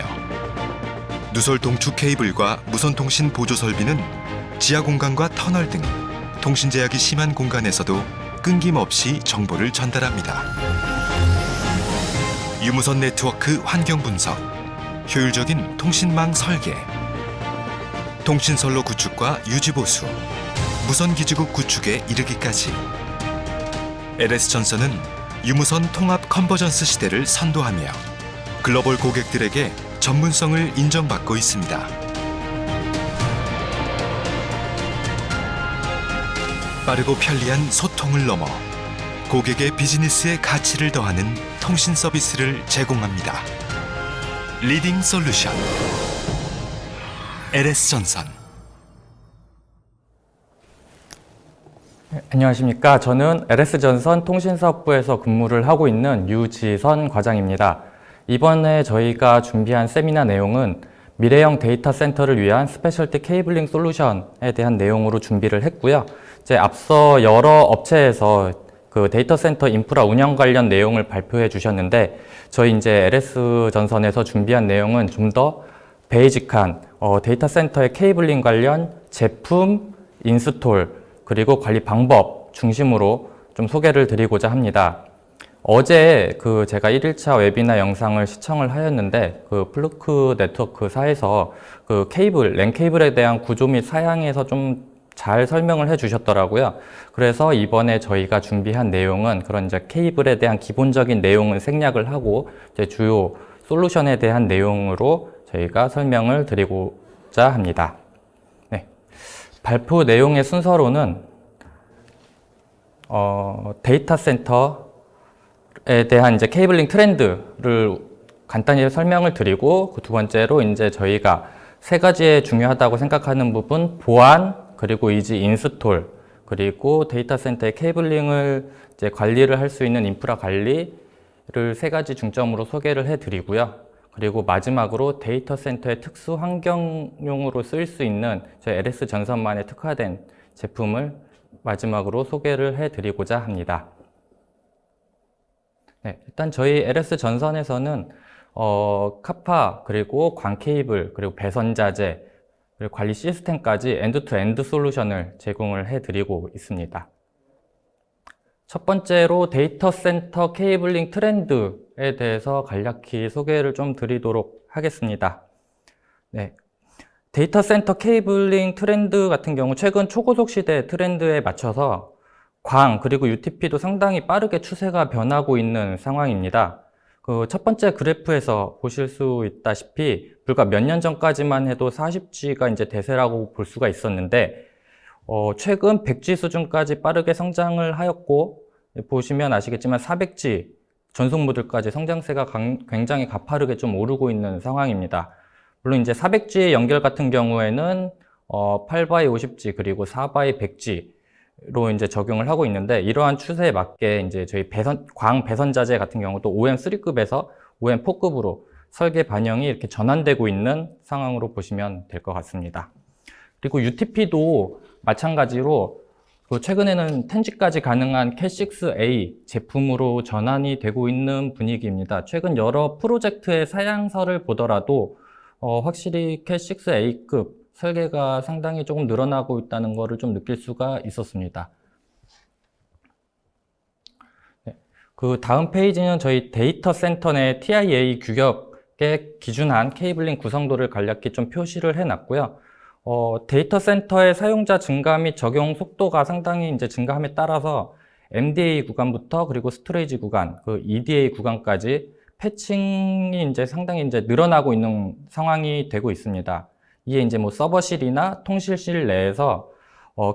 누설 동축 케이블과 무선통신 보조 설비는 지하 공간과 터널 등 통신 제약이 심한 공간에서도 끊김없이 정보를 전달합니다. 유무선 네트워크 환경 분석, 효율적인 통신망 설계, 통신선로 구축과 유지 보수, 무선 기지국 구축에 이르기까지 LS전선은 유무선 통합 컨버전스 시대를 선도하며 글로벌 고객들에게 전문성을 인정받고 있습니다. 빠르고 편리한 소통을 넘어 고객의 비즈니스에 가치를 더하는 통신 서비스를 제공합니다. 리딩 솔루션 LS전선. 안녕하십니까. 저는 LS전선 통신사업부에서 근무를 하고 있는 유지선 과장입니다. 이번에 저희가 준비한 세미나 내용은 미래형 데이터 센터를 위한 스페셜티 케이블링 솔루션에 대한 내용으로 준비를 했고요. 이제 앞서 여러 업체에서 그 데이터 센터 인프라 운영 관련 내용을 발표해 주셨는데 저희 이제 LS전선에서 준비한 내용은 좀 더 베이직한 데이터 센터의 케이블링 관련 제품, 인스톨, 그리고 관리 방법 중심으로 좀 소개를 드리고자 합니다. 어제 제가 1일차 웨비나 영상을 시청을 하였는데 플루크 네트워크사에서 랜 케이블에 대한 구조 및 사양에서 좀 잘 설명을 해 주셨더라고요. 그래서 이번에 저희가 준비한 내용은 그런 이제 케이블에 대한 기본적인 내용은 생략을 하고 이제 주요 솔루션에 대한 내용으로 저희가 설명을 드리고자 합니다. 네. 발표 내용의 순서로는 데이터 센터에 대한 이제 케이블링 트렌드를 간단히 설명을 드리고 그 두 번째로 이제 저희가 세 가지의 중요하다고 생각하는 부분, 보안, 그리고 이지 인스톨, 그리고 데이터 센터의 케이블링을 이제 관리를 할 수 있는 인프라 관리를 세 가지 중점으로 소개를 해 드리고요. 그리고 마지막으로 데이터 센터의 특수 환경용으로 쓰일 수 있는 저희 LS 전선만에 특화된 제품을 마지막으로 소개를 해 드리고자 합니다. 네, 일단 저희 LS 전선에서는 카파, 그리고 광 케이블, 그리고 배선 자재, 그리고 관리 시스템까지 엔드-투-엔드 솔루션을 제공을 해드리고 있습니다. 첫 번째로 데이터 센터 케이블링 트렌드에 대해서 간략히 소개를 좀 드리도록 하겠습니다. 네. 데이터 센터 케이블링 트렌드 같은 경우 최근 초고속 시대 트렌드에 맞춰서 광 그리고 UTP도 상당히 빠르게 추세가 변하고 있는 상황입니다. 첫 번째 그래프에서 보실 수 있다시피 불과 몇 년 전까지만 해도 40G가 이제 대세라고 볼 수가 있었는데 최근 100G 수준까지 빠르게 성장을 하였고 보시면 아시겠지만 400G 전송 모듈까지 성장세가 굉장히 가파르게 좀 오르고 있는 상황입니다. 물론 이제 400G 연결 같은 경우에는 8x50G 그리고 4x100G로 이제 적용을 하고 있는데 이러한 추세에 맞게 이제 저희 광 배선 자재 같은 경우도 OM3급에서 OM4급으로 설계 반영이 이렇게 전환되고 있는 상황으로 보시면 될 것 같습니다. 그리고 UTP도 마찬가지로 최근에는 10G까지 가능한 cat6a 제품으로 전환이 되고 있는 분위기입니다. 최근 여러 프로젝트의 사양서를 보더라도 확실히 cat6a급 설계가 상당히 조금 늘어나고 있다는 것을 좀 느낄 수가 있었습니다. 네. 그 다음 페이지는 저희 데이터 센터 내 TIA 규격에 기준한 케이블링 구성도를 간략히 좀 표시를 해놨고요. 데이터 센터의 사용자 증가 및 적용 속도가 상당히 이제 증가함에 따라서 MDA 구간부터 그리고 스토리지 구간, EDA 구간까지 패칭이 이제 상당히 이제 늘어나고 있는 상황이 되고 있습니다. 이에 이제 뭐 서버실이나 통실실 내에서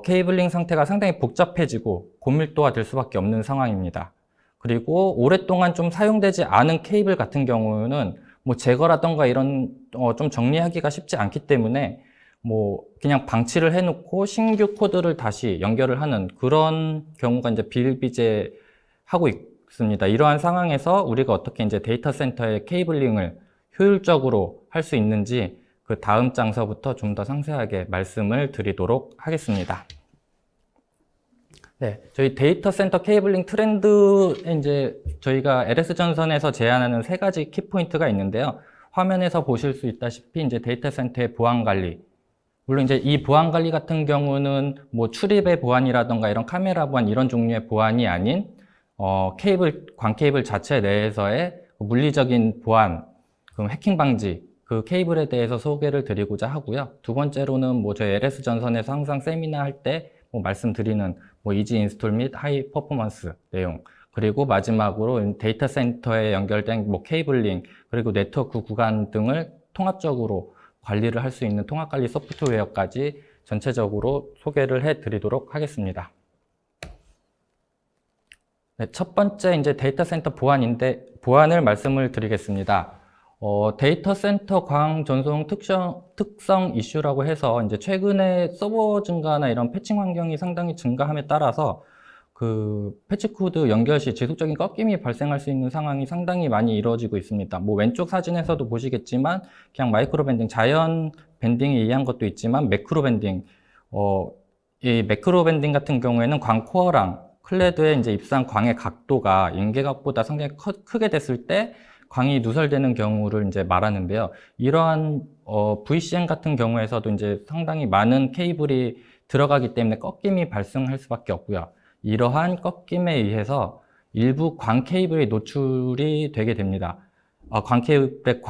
케이블링 상태가 상당히 복잡해지고 고밀도화 될 수밖에 없는 상황입니다. 그리고 오랫동안 좀 사용되지 않은 케이블 같은 경우는 뭐 제거라던가 이런 좀 정리하기가 쉽지 않기 때문에 뭐 그냥 방치를 해놓고 신규 코드를 다시 연결을 하는 그런 경우가 이제 비일비재하고 있습니다. 이러한 상황에서 우리가 어떻게 이제 데이터 센터의 케이블링을 효율적으로 할 수 있는지 그 다음 장서부터 좀 더 상세하게 말씀을 드리도록 하겠습니다. 네, 저희 데이터 센터 케이블링 트렌드에 이제 저희가 LS 전선에서 제안하는 세 가지 키포인트가 있는데요. 화면에서 보실 수 있다시피 이제 데이터 센터의 보안 관리. 물론 이제 이 보안 관리 같은 경우는 뭐 출입의 보안이라던가 이런 카메라 보안 이런 종류의 보안이 아닌 광 케이블 자체 내에서의 물리적인 보안, 그럼 해킹 방지, 그 케이블에 대해서 소개를 드리고자 하고요. 두 번째로는 뭐 저희 LS 전선에서 항상 세미나 할 때 뭐 말씀드리는 뭐 이지 인스톨 및 하이 퍼포먼스 내용, 그리고 마지막으로 데이터 센터에 연결된 뭐 케이블링, 그리고 네트워크 구간 등을 통합적으로 관리를 할 수 있는 통합관리 소프트웨어까지 전체적으로 소개를 해 드리도록 하겠습니다. 네, 첫 번째 이제 데이터 센터 보안을 말씀을 드리겠습니다. 데이터 센터 광 전송 특성 이슈라고 해서 이제 최근에 서버 증가나 이런 패칭 환경이 상당히 증가함에 따라서 그 패치 코드 연결 시 지속적인 꺾임이 발생할 수 있는 상황이 상당히 많이 이루어지고 있습니다. 뭐 왼쪽 사진에서도 보시겠지만 그냥 마이크로 밴딩, 자연 밴딩에 의한 것도 있지만 매크로 밴딩, 이 매크로 밴딩 같은 경우에는 광 코어랑 클레드에 이제 입산 광의 각도가 인계각보다 상당히 크게 됐을 때 광이 누설되는 경우를 이제 말하는데요. 이러한 VCN 같은 경우에서도 이제 상당히 많은 케이블이 들어가기 때문에 꺾임이 발생할 수밖에 없고요. 이러한 꺾임에 의해서 일부 광 케이블이 노출이 되게 됩니다. 광 케이블의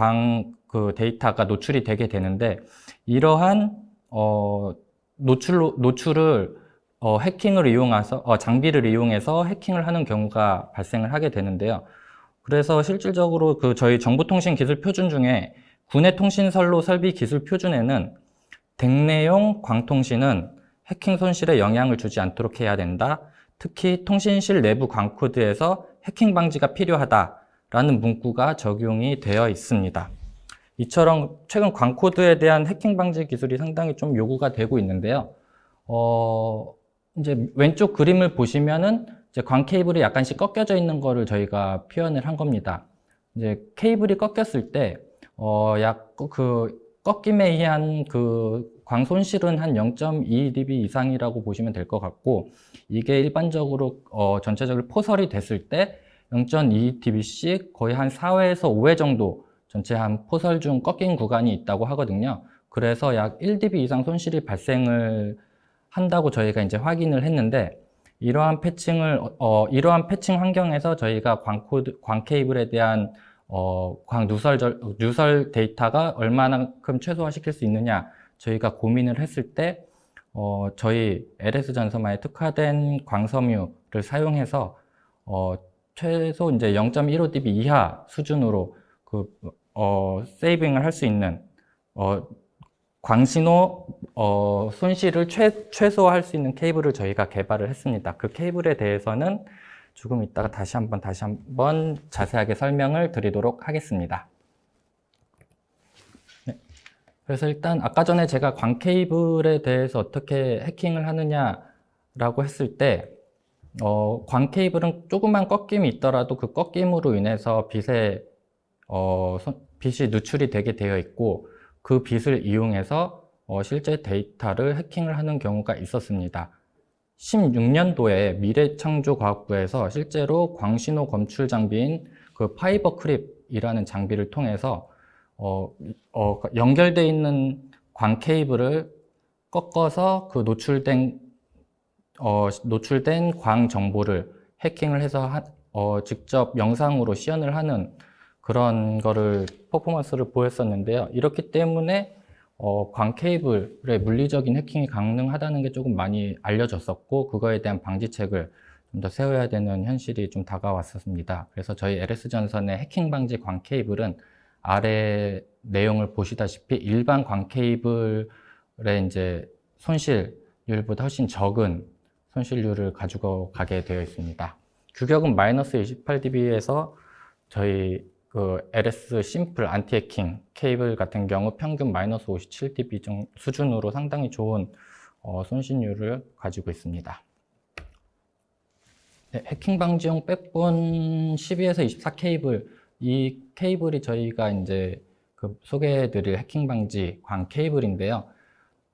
그 데이터가 노출이 되게 되는데, 이러한 노출을 해킹을 이용해서 장비를 이용해서 해킹을 하는 경우가 발생을 하게 되는데요. 그래서 실질적으로 그 저희 정보통신 기술 표준 중에 국내 통신선로 설비 기술 표준에는 댁내용 광통신은 해킹 손실에 영향을 주지 않도록 해야 된다. 특히 통신실 내부 광코드에서 해킹 방지가 필요하다라는 문구가 적용이 되어 있습니다. 이처럼 최근 광코드에 대한 해킹 방지 기술이 상당히 좀 요구가 되고 있는데요. 이제 왼쪽 그림을 보시면은 이제 광 케이블이 약간씩 꺾여져 있는 거를 저희가 표현을 한 겁니다. 이제 케이블이 꺾였을 때, 꺾임에 의한 그 광 손실은 한 0.2dB 이상이라고 보시면 될 것 같고, 이게 일반적으로, 전체적으로 포설이 됐을 때 0.2dB씩 거의 한 4회에서 5회 정도 전체 한 포설 중 꺾인 구간이 있다고 하거든요. 그래서 약 1dB 이상 손실이 발생을 한다고 저희가 이제 확인을 했는데, 이러한 패칭 환경에서 저희가 광 케이블에 대한 광 누설 데이터가 얼마만큼 최소화시킬 수 있느냐 저희가 고민을 했을 때 저희 LS전선만의 특화된 광섬유를 사용해서 최소 이제 0.15dB 이하 수준으로 세이빙을 할 수 있는 광신호 손실을 최소화할 수 있는 케이블을 저희가 개발을 했습니다. 그 케이블에 대해서는 조금 이따가 다시 한번 자세하게 설명을 드리도록 하겠습니다. 네. 그래서 일단 아까 전에 제가 광 케이블에 대해서 어떻게 해킹을 하느냐라고 했을 때 광 케이블은 조그만 꺾임이 있더라도 그 꺾임으로 인해서 빛이 누출이 되게 되어 있고, 그 빛을 이용해서 실제 데이터를 해킹을 하는 경우가 있었습니다. 16년도에 미래창조과학부에서 실제로 광신호 검출 장비인 그 파이버 크립이라는 장비를 통해서 연결되어 있는 광 케이블을 꺾어서 그 노출된 광 정보를 해킹을 해서 직접 영상으로 시연을 하는 그런 거를 퍼포먼스를 보였었는데요. 이렇기 때문에 광 케이블의 물리적인 해킹이 가능하다는 게 조금 많이 알려졌었고, 그거에 대한 방지책을 좀 더 세워야 되는 현실이 좀 다가왔었습니다. 그래서 저희 LS전선의 해킹 방지 광 케이블은 아래 내용을 보시다시피 일반 광 케이블의 이제 손실률보다 훨씬 적은 손실률을 가지고 가게 되어 있습니다. 규격은 마이너스 28dB에서 저희 그 LS 심플 안티 해킹 케이블 같은 경우 평균 마이너스 57dB 수준으로 상당히 좋은 손실률을 가지고 있습니다. 네, 해킹 방지용 백본 12에서 24 케이블, 이 케이블이 저희가 이제 소개해드릴 해킹 방지 광 케이블인데요.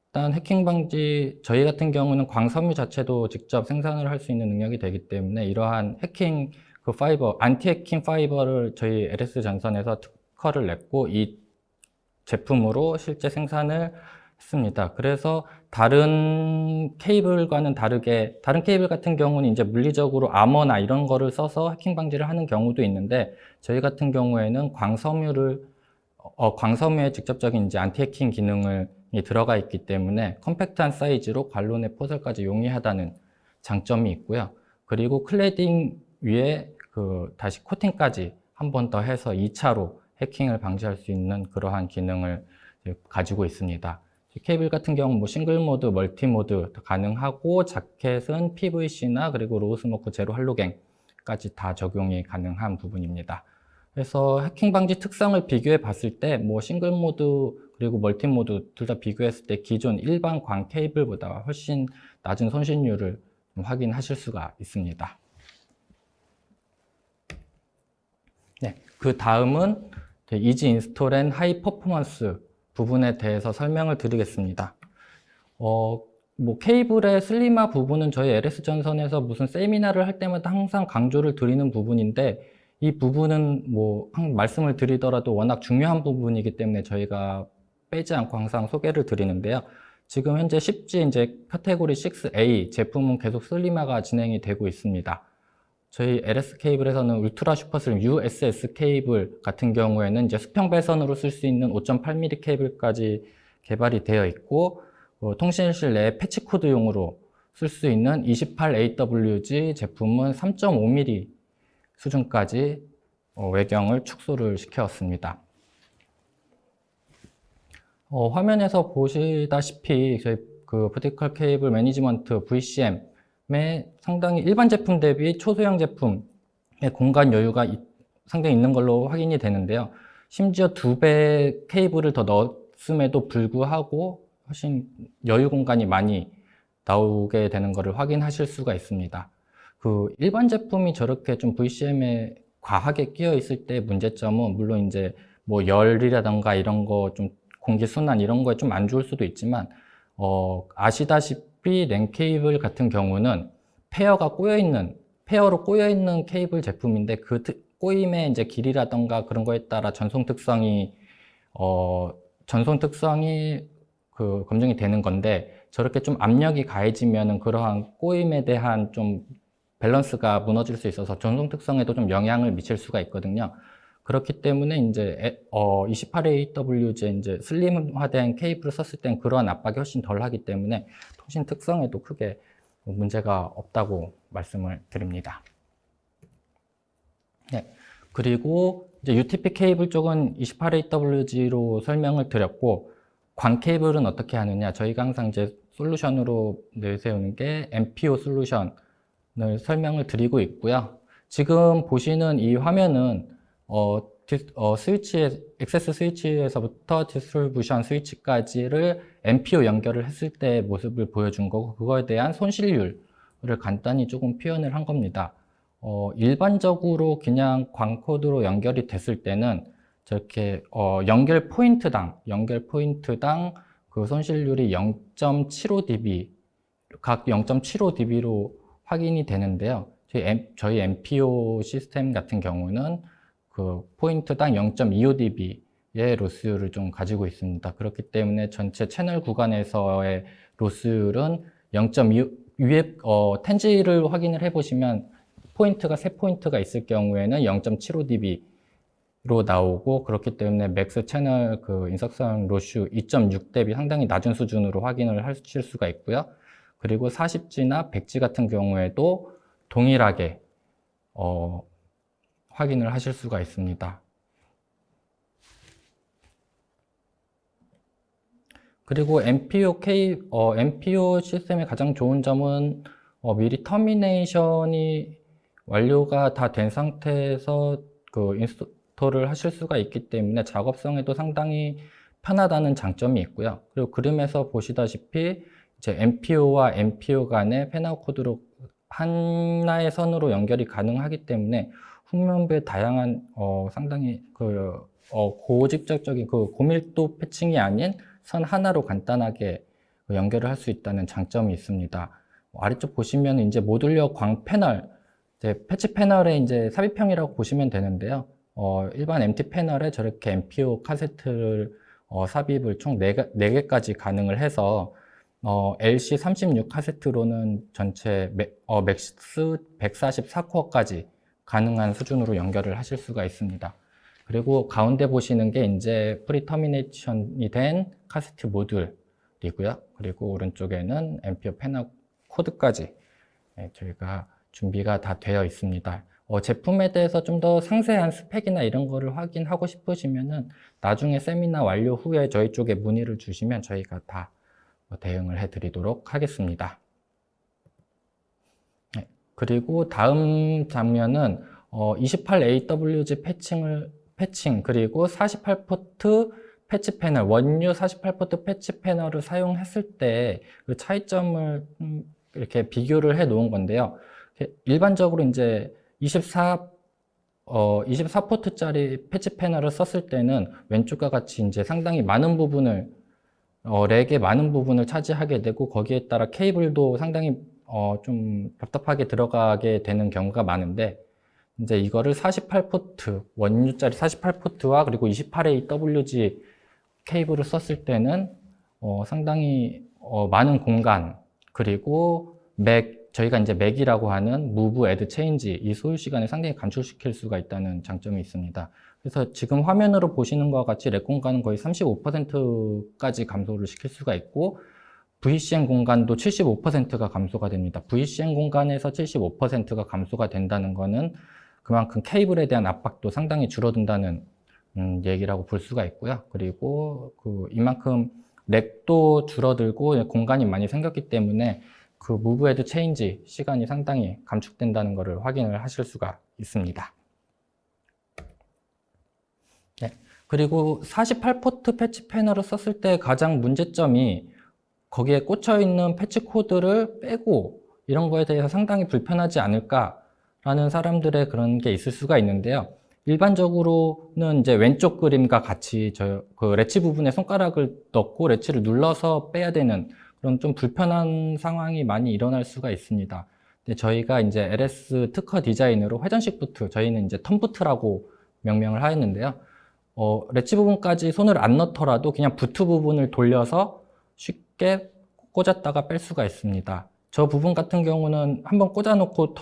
일단 해킹 방지, 저희 같은 경우는 광섬유 자체도 직접 생산을 할 수 있는 능력이 되기 때문에 이러한 해킹 안티 해킹 파이버를 저희 LS전선에서 특허를 냈고, 이 제품으로 실제 생산을 했습니다. 그래서 다른 케이블과는 다르게, 다른 케이블 같은 경우는 이제 물리적으로 아머나 이런 거를 써서 해킹 방지를 하는 경우도 있는데, 저희 같은 경우에는 광섬유에 직접적인 이제 안티 해킹 기능이 들어가 있기 때문에 컴팩트한 사이즈로 관론의 포설까지 용이하다는 장점이 있고요. 그리고 클래딩 위에 다시 코팅까지 한 번 더 해서 2차로 해킹을 방지할 수 있는 그러한 기능을 가지고 있습니다. 케이블 같은 경우는 뭐 싱글 모드, 멀티 모드 가능하고, 자켓은 PVC나 그리고 로우 스모크 제로 할로겐까지 다 적용이 가능한 부분입니다. 그래서 해킹 방지 특성을 비교해 봤을 때 뭐 싱글 모드 그리고 멀티 모드 둘 다 비교했을 때 기존 일반 광 케이블보다 훨씬 낮은 손실률을 확인하실 수가 있습니다. 네, 그 다음은 이지 인스톨 앤 하이 퍼포먼스 부분에 대해서 설명을 드리겠습니다. 뭐 케이블의 슬림화 부분은 저희 LS전선에서 무슨 세미나를 할 때마다 항상 강조를 드리는 부분인데, 이 부분은 뭐 말씀을 드리더라도 워낙 중요한 부분이기 때문에 저희가 빼지 않고 항상 소개를 드리는데요. 지금 현재 10G 이제 카테고리 6A 제품은 계속 슬림화가 진행이 되고 있습니다. 저희 LS 케이블에서는 울트라 슈퍼슬림 USS 케이블 같은 경우에는 이제 수평 배선으로 쓸 수 있는 5.8mm 케이블까지 개발이 되어 있고, 통신실 내 패치 코드용으로 쓸 수 있는 28AWG 제품은 3.5mm 수준까지 외경을 축소를 시켰습니다. 화면에서 보시다시피 저희 그 버티컬 케이블 매니지먼트 VCM에 상당히 일반 제품 대비 초소형 제품의 공간 여유가 상당히 있는 걸로 확인이 되는데요. 심지어 2배 케이블을 더 넣었음에도 불구하고 훨씬 여유 공간이 많이 나오게 되는 것을 확인하실 수가 있습니다. 그 일반 제품이 저렇게 좀 VCM에 과하게 끼어 있을 때 문제점은 물론 이제 뭐 열이라던가 이런 거 좀 공기 순환 이런 거에 좀 안 좋을 수도 있지만 아시다시피 랜 케이블 같은 경우는 페어로 꼬여 있는 케이블 제품인데 그 꼬임의 이제 길이라던가 그런 거에 따라 전송 특성이 그 검증이 되는 건데, 저렇게 좀 압력이 가해지면은 그러한 꼬임에 대한 좀 밸런스가 무너질 수 있어서 전송 특성에도 좀 영향을 미칠 수가 있거든요. 그렇기 때문에 이제 28AWG 이제 슬림화된 케이블을 썼을 땐 그러한 압박이 훨씬 덜 하기 때문에 통신 특성에도 크게 문제가 없다고 말씀을 드립니다. 네. 그리고 이제 UTP 케이블 쪽은 28AWG로 설명을 드렸고, 광 케이블은 어떻게 하느냐? 저희가 항상 이제 솔루션으로 내세우는 게 MPO 솔루션을 설명을 드리고 있고요. 지금 보시는 이 화면은 액세스 스위치에서부터 디스트리뷰션 스위치까지를 MPO 연결을 했을 때 모습을 보여준 거고, 그거에 대한 손실률을 간단히 조금 표현을 한 겁니다. 일반적으로 그냥 광 코드로 연결이 됐을 때는 저렇게 연결 포인트당 그 손실률이 0.75dB, 각 0.75dB로 확인이 되는데요. 저희 MPO 시스템 같은 경우는 그 포인트당 0.25dB의 로스율을 좀 가지고 있습니다. 그렇기 때문에 전체 채널 구간에서의 로스율은 0.25, 위에 텐지를 확인을 해보시면 포인트가 3포인트가 있을 경우에는 0.75dB로 나오고, 그렇기 때문에 맥스 채널 그 인석션 로슈 2.6dB 상당히 낮은 수준으로 확인을 하실 수가 있고요. 그리고 40G나 100G 같은 경우에도 동일하게 확인을 하실 수가 있습니다. 그리고 MPO 시스템의 가장 좋은 점은 미리 터미네이션이 완료가 다 된 상태에서 그 인스톨을 하실 수가 있기 때문에 작업성에도 상당히 편하다는 장점이 있고요. 그리고 그림에서 보시다시피 이제 MPO와 MPO 간의 팬아웃 코드로 하나의 선으로 연결이 가능하기 때문에 후면부의 다양한 상당히 고직접적인 그 고밀도 패칭이 아닌 선 하나로 간단하게 연결을 할 수 있다는 장점이 있습니다. 아래쪽 보시면 이제 모듈러 광 패널, 패치 패널의 이제 삽입형이라고 보시면 되는데요. 일반 MT 패널에 저렇게 MPO 카세트를 삽입을 총 4개까지 가능을 해서 LC36 카세트로는 전체 맥스 144코어까지 가능한 수준으로 연결을 하실 수가 있습니다. 그리고 가운데 보시는 게 이제 프리 터미네이션이 된 카세트 모듈이고요. 그리고 오른쪽에는 MPO 패널 코드까지 저희가 준비가 다 되어 있습니다. 제품에 대해서 좀 더 상세한 스펙이나 이런 거를 확인하고 싶으시면은 나중에 세미나 완료 후에 저희 쪽에 문의를 주시면 저희가 다 대응을 해드리도록 하겠습니다. 네, 그리고 다음 장면은 28AWG 패칭 그리고 48포트 패치 패널, 원유 48포트 패치 패널을 사용했을 때 그 차이점을 이렇게 비교를 해 놓은 건데요. 일반적으로 이제 24포트짜리 패치 패널을 썼을 때는 왼쪽과 같이 이제 상당히 많은 부분을 렉의 많은 부분을 차지하게 되고, 거기에 따라 케이블도 상당히 좀 답답하게 들어가게 되는 경우가 많은데, 이제 이거를 48포트, 원유짜리 48포트와 그리고 28AWG 케이블을 썼을 때는 상당히 많은 공간, 그리고 맥 저희가 이제 맥이라고 하는 move, add, change 이 소요 시간을 상당히 감축시킬 수가 있다는 장점이 있습니다. 그래서 지금 화면으로 보시는 것과 같이 렉 공간은 거의 35%까지 감소를 시킬 수가 있고 VCN 공간도 75%가 감소가 됩니다. VCN 공간에서 75%가 감소가 된다는 것은 그만큼 케이블에 대한 압박도 상당히 줄어든다는 얘기라고 볼 수가 있고요. 그리고 이만큼 렉도 줄어들고 공간이 많이 생겼기 때문에 그 move, add, change 시간이 상당히 감축된다는 것을 확인을 하실 수가 있습니다. 네. 그리고 48포트 패치 패널을 썼을 때 가장 문제점이 거기에 꽂혀 있는 패치 코드를 빼고 이런 거에 대해서 상당히 불편하지 않을까라는 사람들의 그런 게 있을 수가 있는데요. 일반적으로는 이제 왼쪽 그림과 같이 그 레치 부분에 손가락을 넣고 레치를 눌러서 빼야 되는 그런 좀 불편한 상황이 많이 일어날 수가 있습니다. 근데 저희가 이제 LS 특허 디자인으로 회전식 부트, 저희는 이제 턴부트라고 명명을 하였는데요. 레치 부분까지 손을 안 넣더라도 그냥 부트 부분을 돌려서 쉽게 꽂았다가 뺄 수가 있습니다. 저 부분 같은 경우는 한번 꽂아놓고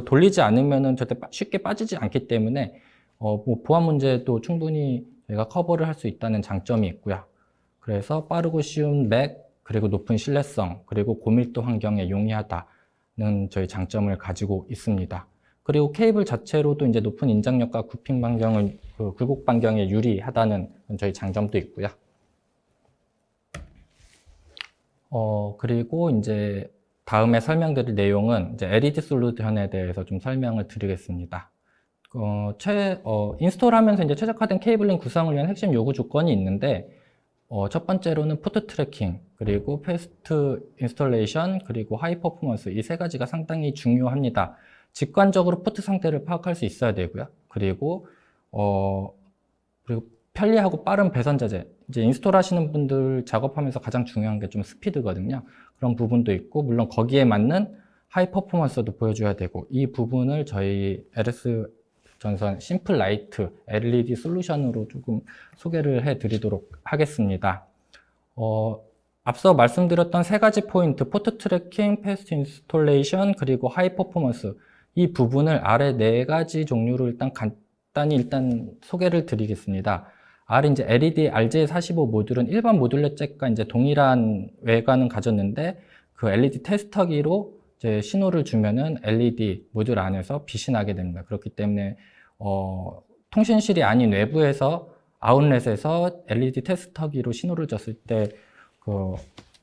돌리지 않으면은 절대 쉽게 빠지지 않기 때문에 뭐 보안 문제도 충분히 저희가 커버를 할 수 있다는 장점이 있고요. 그래서 빠르고 쉬운 맥, 그리고 높은 신뢰성, 그리고 고밀도 환경에 용이하다는 저희 장점을 가지고 있습니다. 그리고 케이블 자체로도 이제 높은 인장력과 굽힘 반경을, 굴곡 반경에 유리하다는 저희 장점도 있고요. 그리고 이제 다음에 설명드릴 내용은 이제 LED 솔루션에 대해서 좀 설명을 드리겠습니다. 인스톨하면서 이제 최적화된 케이블링 구성을 위한 핵심 요구 조건이 있는데, 첫 번째로는 포트 트래킹, 그리고 패스트 인스톨레이션, 그리고 하이 퍼포먼스 이 세 가지가 상당히 중요합니다. 직관적으로 포트 상태를 파악할 수 있어야 되고요. 그리고 편리하고 빠른 배선 자재. 이제 인스톨 하시는 분들 작업하면서 가장 중요한 게 좀 스피드거든요. 그런 부분도 있고, 물론 거기에 맞는 하이 퍼포먼스도 보여줘야 되고, 이 부분을 저희 LS 전선 심플 라이트 LED 솔루션으로 조금 소개를 해 드리도록 하겠습니다. 앞서 말씀드렸던 세 가지 포인트, 포트 트래킹, 패스트 인스톨레이션, 그리고 하이 퍼포먼스 이 부분을 아래 네 가지 종류를 간단히 소개를 드리겠습니다. 이제 LED RJ45 모듈은 일반 모듈렛 잭과 이제 동일한 외관은 가졌는데 그 LED 테스터기로 이제 신호를 주면은 LED 모듈 안에서 빛이 나게 됩니다. 그렇기 때문에 통신실이 아닌 외부에서 아웃렛에서 LED 테스터기로 신호를 줬을 때 그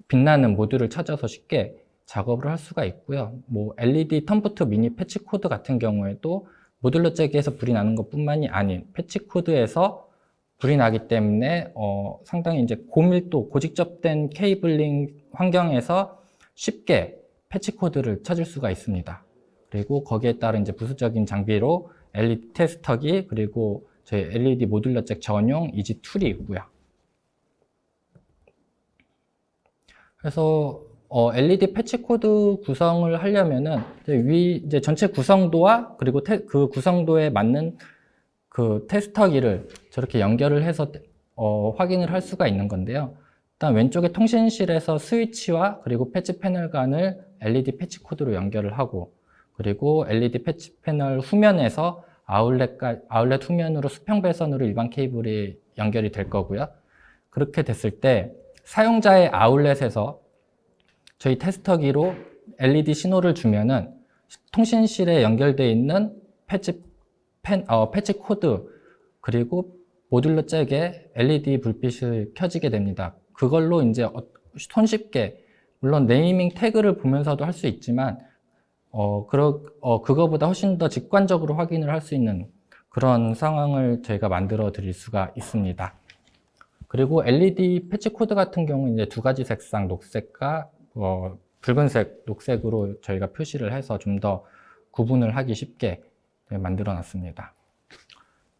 빛나는 모듈을 찾아서 쉽게 작업을 할 수가 있고요. 뭐 LED 턴부트 미니 패치 코드 같은 경우에도 모듈렛 잭에서 불이 나는 것뿐만이 아닌 패치 코드에서 불이 나기 때문에 상당히 이제 고밀도, 고직접된 케이블링 환경에서 쉽게 패치 코드를 찾을 수가 있습니다. 그리고 거기에 따른 이제 부수적인 장비로 LED 테스터기, 그리고 저희 LED 모듈렛 잭 전용 이지 툴이고요. 그래서 LED 패치 코드 구성을 하려면은 이제 전체 구성도와 그리고 그 구성도에 맞는 그 테스터기를 저렇게 연결을 해서 확인을 할 수가 있는 건데요. 일단 왼쪽에 통신실에서 스위치와 그리고 패치 패널 간을 LED 패치 코드로 연결을 하고, 그리고 LED 패치 패널 후면에서 아울렛 후면으로 수평 배선으로 일반 케이블이 연결이 될 거고요. 그렇게 됐을 때 사용자의 아울렛에서 저희 테스터기로 LED 신호를 주면은 통신실에 연결되어 있는 패치 코드 그리고 모듈러 잭에 LED 불빛이 켜지게 됩니다. 그걸로 이제 손쉽게, 물론 네이밍 태그를 보면서도 할 수 있지만 그거보다 훨씬 더 직관적으로 확인을 할 수 있는 그런 상황을 저희가 만들어 드릴 수가 있습니다. 그리고 LED 패치 코드 같은 경우는 이제 두 가지 색상, 녹색과 붉은색, 녹색으로 저희가 표시를 해서 좀 더 구분을 하기 쉽게 만들어 놨습니다.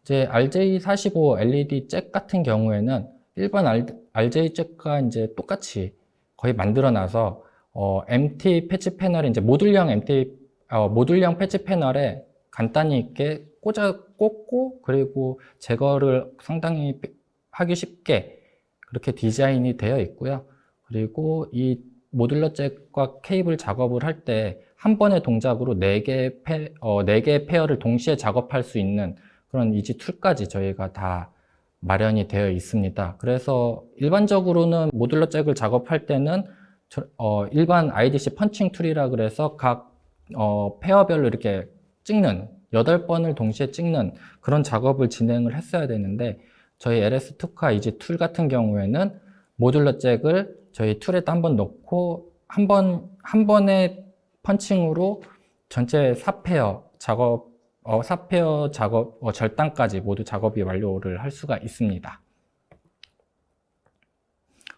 이제 RJ45 LED 잭 같은 경우에는 일반 RJ 잭과 이제 똑같이 거의 만들어 놔서 MT 패치 패널이 이제 모듈형 패치 패널에 간단히 있게 꽂고, 그리고 제거를 상당히 하기 쉽게 그렇게 디자인이 되어 있고요. 그리고 이 모듈러 잭과 케이블 작업을 할 때 한 번의 동작으로 4개의 페어를 동시에 작업할 수 있는 그런 이지 툴까지 저희가 다 마련이 되어 있습니다. 그래서 일반적으로는 모듈러 잭을 작업할 때는 일반 IDC 펀칭 툴이라 그래서 각 페어별로 이렇게 찍는 8번을 동시에 찍는 그런 작업을 진행을 했어야 되는데 저희 LS 특화 이지 툴 같은 경우에는 모듈러 잭을 저희 툴에다 한번 넣고 한 번의 펀칭으로 전체 4페어 작업 4페어 작업 절단까지 모두 작업이 완료를 할 수가 있습니다.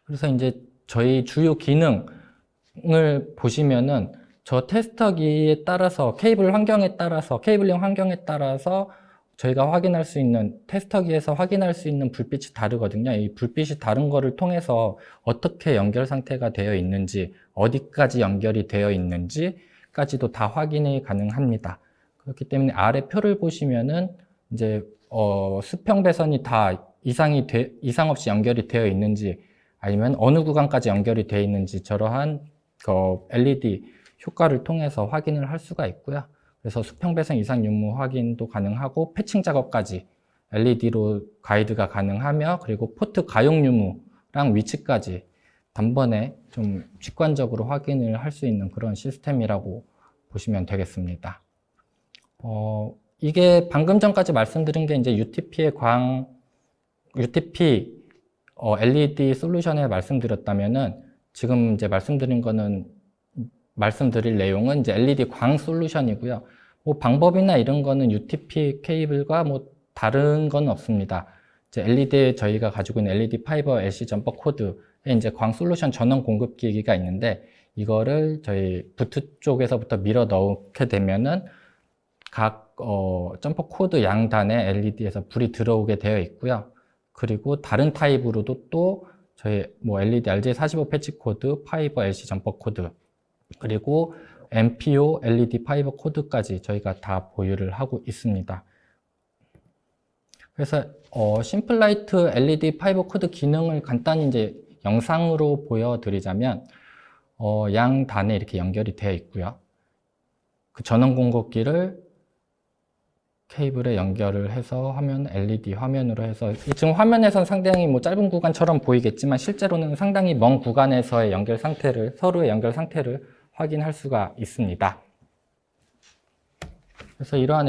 그래서 이제 저희 주요 기능을 보시면은 저 테스터기에 따라서 케이블링 환경에 따라서 저희가 확인할 수 있는 테스터기에서 확인할 수 있는 불빛이 다르거든요. 이 불빛이 다른 거를 통해서 어떻게 연결 상태가 되어 있는지, 어디까지 연결이 되어 있는지까지도 다 확인이 가능합니다. 그렇기 때문에 아래 표를 보시면은 이제 수평 배선이 다 이상 없이 연결이 되어 있는지 아니면 어느 구간까지 연결이 되어 있는지 저러한 LED 효과를 통해서 확인을 할 수가 있고요. 그래서 수평 배선 이상 유무 확인도 가능하고 패칭 작업까지 LED로 가이드가 가능하며 그리고 포트 가용 유무랑 위치까지 단번에 좀 직관적으로 확인을 할 수 있는 그런 시스템이라고 보시면 되겠습니다. 이게 방금 전까지 말씀드린 게 이제 UTP LED 솔루션에 말씀드렸다면은 지금 이제 말씀드릴 내용은 이제 LED 광 솔루션이고요. 뭐 방법이나 이런 거는 UTP 케이블과 뭐 다른 건 없습니다. 이제 LED에 저희가 가지고 있는 LED 파이버 LC 점퍼 코드에 이제 광 솔루션 전원 공급 기기가 있는데 이거를 저희 부트 쪽에서부터 밀어 넣게 되면은 각 점퍼 코드 양단에 LED에서 불이 들어오게 되어 있고요. 그리고 다른 타입으로도 또 저희 뭐 LED RJ45 패치 코드, 파이버 LC 점퍼 코드, 그리고 MPO LED 파이버 코드까지 저희가 다 보유를 하고 있습니다. 그래서 심플라이트 LED 파이버 코드 기능을 간단히 이제 영상으로 보여드리자면 양 단에 이렇게 연결이 되어 있고요. 그 전원 공급기를 케이블에 연결을 해서 LED 화면으로 해서 지금 화면에선 상당히 뭐 짧은 구간처럼 보이겠지만 실제로는 상당히 먼 구간에서의 연결 상태를 서로의 연결 상태를 확인할 수가 있습니다. 그래서 이러한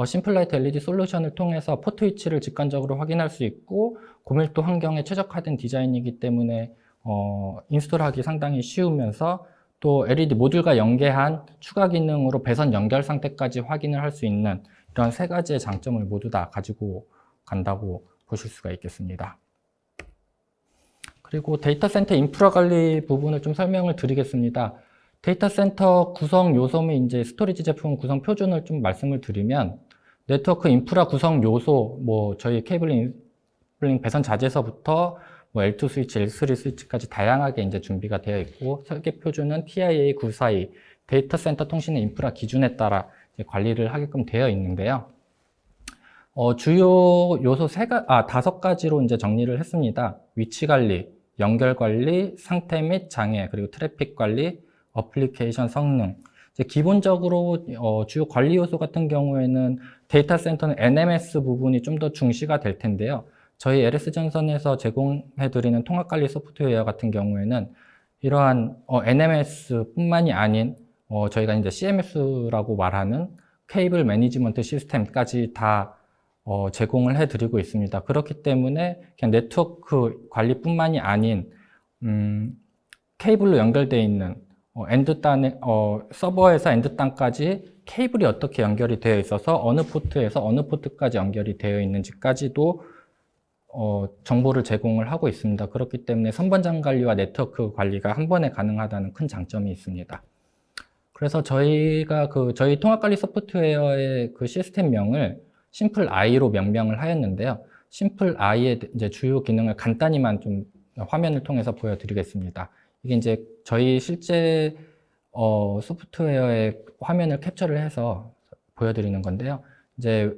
심플라이트 LED 솔루션을 통해서 포트 위치를 직관적으로 확인할 수 있고 고밀도 환경에 최적화된 디자인이기 때문에 인스톨하기 상당히 쉬우면서 또 LED 모듈과 연계한 추가 기능으로 배선 연결 상태까지 확인을 할 수 있는 이런 3가지의 장점을 모두 다 가지고 간다고 보실 수가 있겠습니다. 그리고 데이터 센터 인프라 관리 부분을 좀 설명을 드리겠습니다. 데이터 센터 구성 요소 및 이제 스토리지 제품 구성 표준을 좀 말씀을 드리면 네트워크 인프라 구성 요소, 뭐 저희 케이블링 배선 자재서부터 뭐 L2 스위치, L3 스위치까지 다양하게 이제 준비가 되어 있고 설계 표준은 TIA942 데이터 센터 통신의 인프라 기준에 따라 이제 관리를 하게끔 되어 있는데요. 주요 요소 5가지로 이제 정리를 했습니다. 위치 관리, 연결 관리, 상태 및 장애, 그리고 트래픽 관리, 어플리케이션 성능. 이제 기본적으로 주요 관리 요소 같은 경우에는 데이터 센터는 NMS 부분이 좀 더 중시가 될 텐데요. 저희 LS전선에서 제공해드리는 통합관리 소프트웨어 같은 경우에는 이러한 NMS뿐만이 아닌 저희가 이제 CMS라고 말하는 케이블 매니지먼트 시스템까지 다 제공을 해드리고 있습니다. 그렇기 때문에 그냥 네트워크 관리뿐만이 아닌 케이블로 연결되어 있는 서버에서 엔드단까지 케이블이 어떻게 연결이 되어 있어서 어느 포트에서 어느 포트까지 연결이 되어 있는지까지도 정보를 제공을 하고 있습니다. 그렇기 때문에 선반장 관리와 네트워크 관리가 한 번에 가능하다는 큰 장점이 있습니다. 그래서 저희가 저희 통합관리 소프트웨어의 그 시스템명을 심플 I로 명명을 하였는데요. 심플 I의 이제 주요 기능을 간단히만 좀 화면을 통해서 보여드리겠습니다. 이게 이제 저희 실제 소프트웨어의 화면을 캡처를 해서 보여드리는 건데요. 이제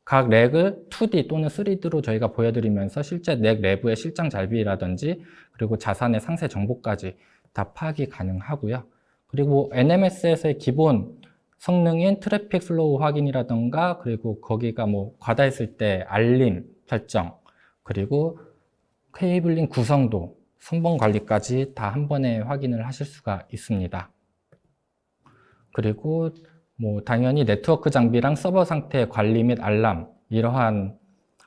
각 렉을 2D 또는 3D로 저희가 보여드리면서 실제 렉 내부의 실장 잘비라든지 그리고 자산의 상세 정보까지 다 파악이 가능하고요. 그리고 NMS에서의 기본 성능인 트래픽 플로우 확인이라던가, 그리고 거기가 뭐 과다했을 때 알림 설정, 그리고 케이블링 구성도, 선봉 관리까지 다 한 번에 확인을 하실 수가 있습니다. 그리고 뭐 당연히 네트워크 장비랑 서버 상태 관리 및 알람, 이러한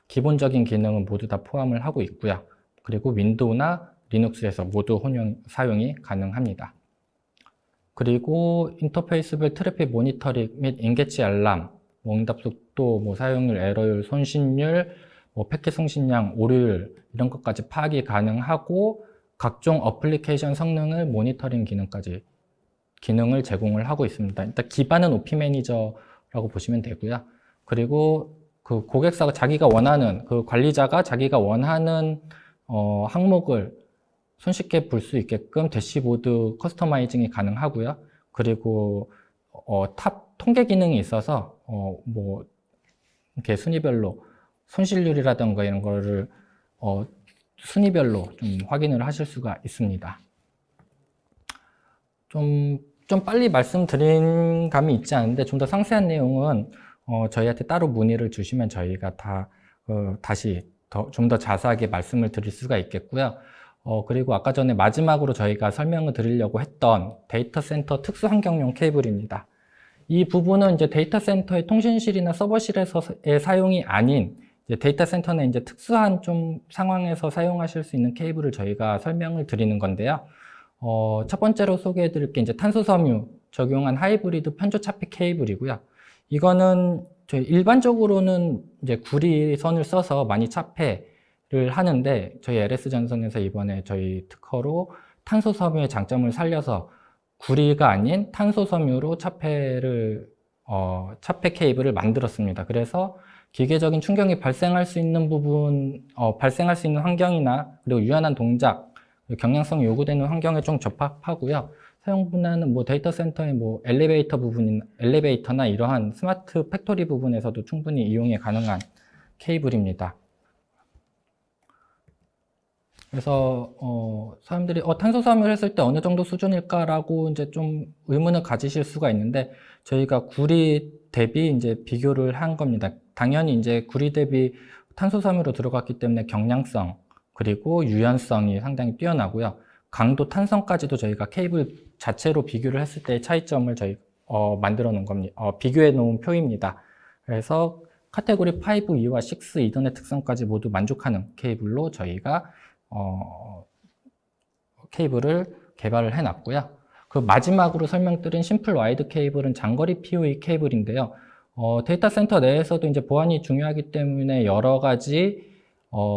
기본적인 기능은 모두 다 포함을 하고 있고요. 그리고 윈도우나 리눅스에서 모두 사용이 가능합니다. 그리고 인터페이스별 트래픽 모니터링 및 인게치 알람, 응답 속도, 사용률, 에러율, 손실률, 패킷 송신량, 오류율 이런 것까지 파악이 가능하고, 각종 어플리케이션 성능을 모니터링 기능을 제공을 하고 있습니다. 일단 기반은 OP 매니저라고 보시면 되고요. 그리고 그 고객사가 자기가 원하는, 그 관리자가 자기가 원하는 항목을 손쉽게 볼 수 있게끔 대시보드 커스터마이징이 가능하고요. 그리고 탑 통계 기능이 있어서 이렇게 순위별로 손실률이라든가 이런 거를 순위별로 좀 확인을 하실 수가 있습니다. 좀 빨리 말씀드린 감이 있지 않은데, 좀 더 상세한 내용은 저희한테 따로 문의를 주시면 저희가 다시 좀 더 자세하게 말씀을 드릴 수가 있겠고요. 그리고 아까 전에 마지막으로 저희가 설명을 드리려고 했던 데이터 센터 특수 환경용 케이블입니다. 이 부분은 이제 데이터 센터의 통신실이나 서버실에서의 사용이 아닌, 이제 데이터 센터는 이제 특수한 좀 상황에서 사용하실 수 있는 케이블을 저희가 설명을 드리는 건데요. 첫 번째로 소개해 드릴 게 이제 탄소섬유 적용한 하이브리드 편조 차폐 케이블이고요. 이거는 저희 일반적으로는 이제 구리선을 써서 많이 차폐를 하는데, 저희 LS 전선에서 이번에 저희 특허로 탄소섬유의 장점을 살려서 구리가 아닌 탄소섬유로 차폐 케이블을 만들었습니다. 그래서 기계적인 충격이 발생할 수 있는 발생할 수 있는 환경이나, 그리고 유연한 동작, 경량성이 요구되는 환경에 좀 적합하고요. 사용 분야는 데이터 센터의 엘리베이터나 이러한 스마트 팩토리 부분에서도 충분히 이용이 가능한 케이블입니다. 그래서 사람들이 탄소섬유를 했을 때 어느 정도 수준일까라고 이제 좀 의문을 가지실 수가 있는데, 저희가 구리 대비 이제 비교를 한 겁니다. 당연히 이제 구리 대비 탄소섬유로 들어갔기 때문에 경량성, 그리고 유연성이 상당히 뛰어나고요. 강도, 탄성까지도 저희가 케이블 자체로 비교를 했을 때의 차이점을 저희 만들어 놓은 겁니다. 비교해 놓은 표입니다. 그래서 카테고리 5, 2와 6 이더넷 특성까지 모두 만족하는 케이블로 저희가 케이블을 개발을 해 놨고요. 그 마지막으로 설명드린 심플 와이드 케이블은 장거리 PoE 케이블인데요. 데이터 센터 내에서도 이제 보안이 중요하기 때문에 여러 가지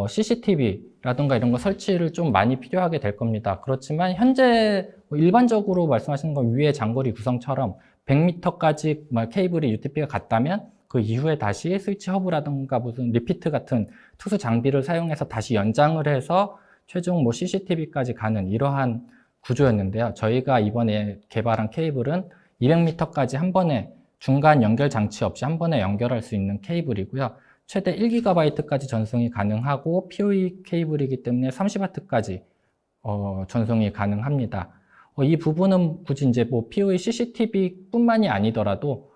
CCTV라든가 이런 거 설치를 좀 많이 필요하게 될 겁니다. 그렇지만 현재 일반적으로 말씀하시는 건 위에 장거리 구성처럼 100m까지 케이블이 UTP가 갔다면 그 이후에 다시 스위치 허브라든가 무슨 리피트 같은 특수 장비를 사용해서 다시 연장을 해서 최종 CCTV까지 가는 이러한 구조였는데요. 저희가 이번에 개발한 케이블은 200m까지 한 번에 중간 연결 장치 없이 한 번에 연결할 수 있는 케이블이고요. 최대 1GB까지 전송이 가능하고 PoE 케이블이기 때문에 30W까지 전송이 가능합니다. 이 부분은 굳이 이제 PoE CCTV뿐만이 아니더라도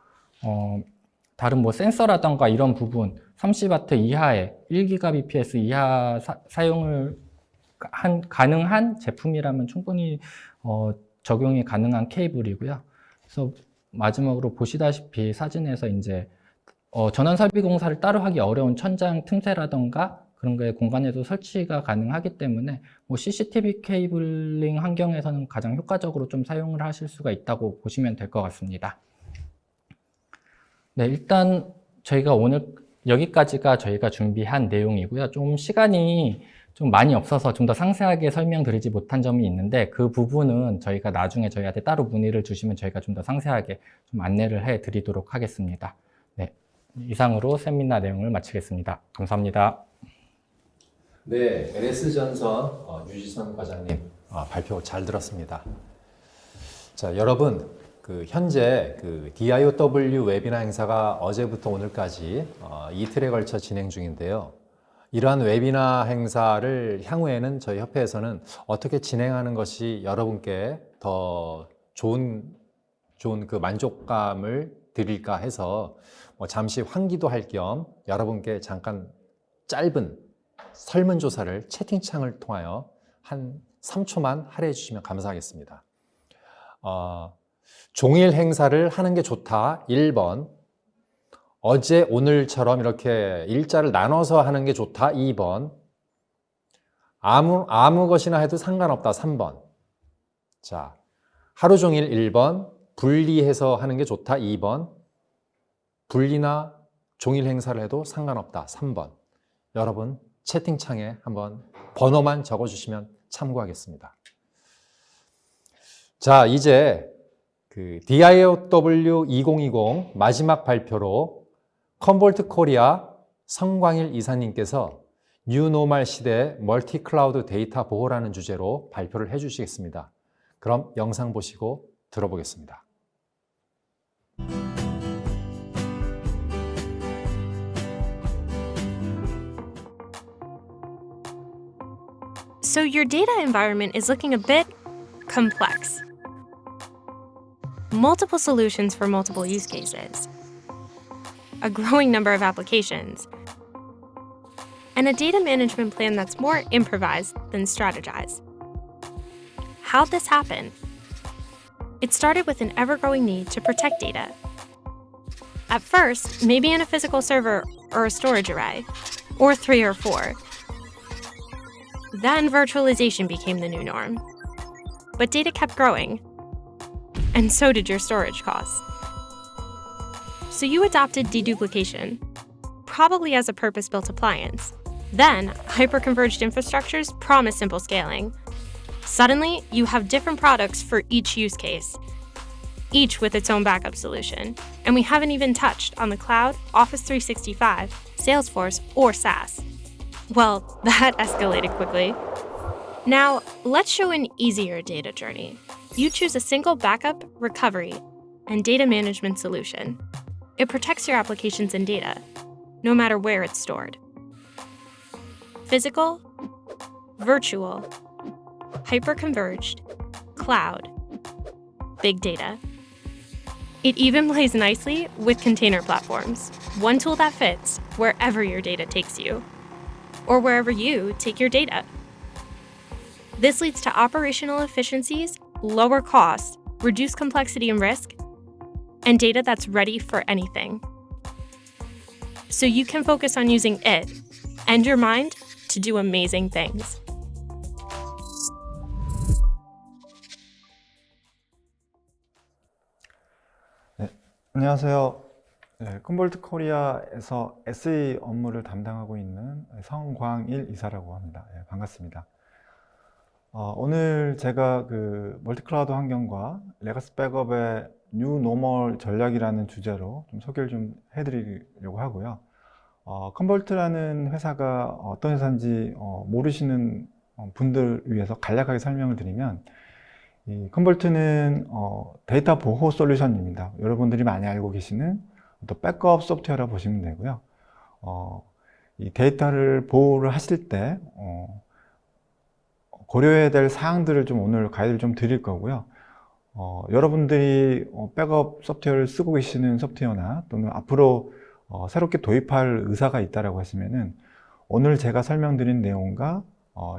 다른 센서라던가 이런 부분 30W 이하의 1GBps 이하 사용을 가능한 제품이라면 충분히 적용이 가능한 케이블이고요. 그래서 마지막으로 보시다시피 사진에서 이제 전원 설비 공사를 따로 하기 어려운 천장 틈새라던가 그런 거에 공간에도 설치가 가능하기 때문에 CCTV 케이블링 환경에서는 가장 효과적으로 좀 사용을 하실 수가 있다고 보시면 될 것 같습니다. 네, 일단 저희가 오늘 여기까지가 저희가 준비한 내용이고요. 좀 시간이 좀 많이 없어서 좀 더 상세하게 설명드리지 못한 점이 있는데, 그 부분은 저희가 나중에 저희한테 따로 문의를 주시면 저희가 좀 더 상세하게 좀 안내를 해 드리도록 하겠습니다. 네, 이상으로 세미나 내용을 마치겠습니다. 감사합니다. 네, LS전선 유지선 과장님 발표 잘 들었습니다. 자, 여러분, 현재 DIOW 웨비나 행사가 어제부터 오늘까지 이틀에 걸쳐 진행 중인데요. 이러한 웨비나 행사를 향후에는 저희 협회에서는 어떻게 진행하는 것이 여러분께 더 좋은 그 만족감을 드릴까 해서 잠시 환기도 할 겸 여러분께 잠깐 짧은 설문조사를 채팅창을 통하여 한 3초만 할애해 주시면 감사하겠습니다. 종일 행사를 하는 게 좋다 1번, 어제 오늘처럼 이렇게 일자를 나눠서 하는 게 좋다 2번, 아무 것이나 해도 상관없다 3번. 자, 하루 종일 1번, 분리해서 하는 게 좋다 2번, 분리나 종일 행사를 해도 상관없다 3번. 여러분 채팅창에 한번 번호만 적어주시면 참고하겠습니다. 자, 이제 그 DIOW 2020 마지막 발표로 컴볼트 코리아 성광일 이사님께서 뉴노멀 시대 멀티 클라우드 데이터 보호라는 주제로 발표를 해주시겠습니다. 그럼 영상 보시고 들어보겠습니다. So your data environment is looking a bit complex. Multiple solutions for multiple use cases, a growing number of applications, and a data management plan that's more improvised than strategized. How'd this happen? It started with an ever-growing need to protect data. At first, maybe in a physical server or a storage array, or 3 or 4. Then virtualization became the new norm. But data kept growing, and so did your storage costs. So you adopted deduplication, probably as a purpose-built appliance. Then, hyperconverged infrastructures promise simple scaling. Suddenly, you have different products for each use case, each with its own backup solution. And we haven't even touched on the cloud, Office 365, Salesforce, or SaaS. Well, that escalated quickly. Now, let's show an easier data journey. You choose a single backup, recovery, and data management solution. It protects your applications and data, no matter where it's stored. Physical, virtual, hyperconverged, cloud, big data. It even plays nicely with container platforms, one tool that fits wherever your data takes you, or wherever you take your data. This leads to operational efficiencies, lower costs, reduced complexity and risk, and data that's ready for anything. So you can focus on using it and your mind to do amazing things. 안녕하세요. 컴볼트 코리아에서 SE 업무를 담당하고 있는 성광일 이사라고 합니다. 반갑습니다. 오늘 제가 그 멀티클라우드 환경과 레가시 백업의 뉴 노멀 전략이라는 주제로 좀 소개를 좀 해드리려고 하고요. 컴볼트라는 회사가 어떤 회사인지 모르시는 분들 위해서 간략하게 설명을 드리면, 이 컴볼트는 데이터 보호 솔루션입니다. 여러분들이 많이 알고 계시는 또 백업 소프트웨어라고 보시면 되고요. 이 데이터를 보호를 하실 때 고려해야 될 사항들을 좀 오늘 가이드를 좀 드릴 거고요. 여러분들이 백업 소프트웨어를 쓰고 계시는 소프트웨어나 또는 앞으로 새롭게 도입할 의사가 있다라고 하시면은 오늘 제가 설명드린 내용과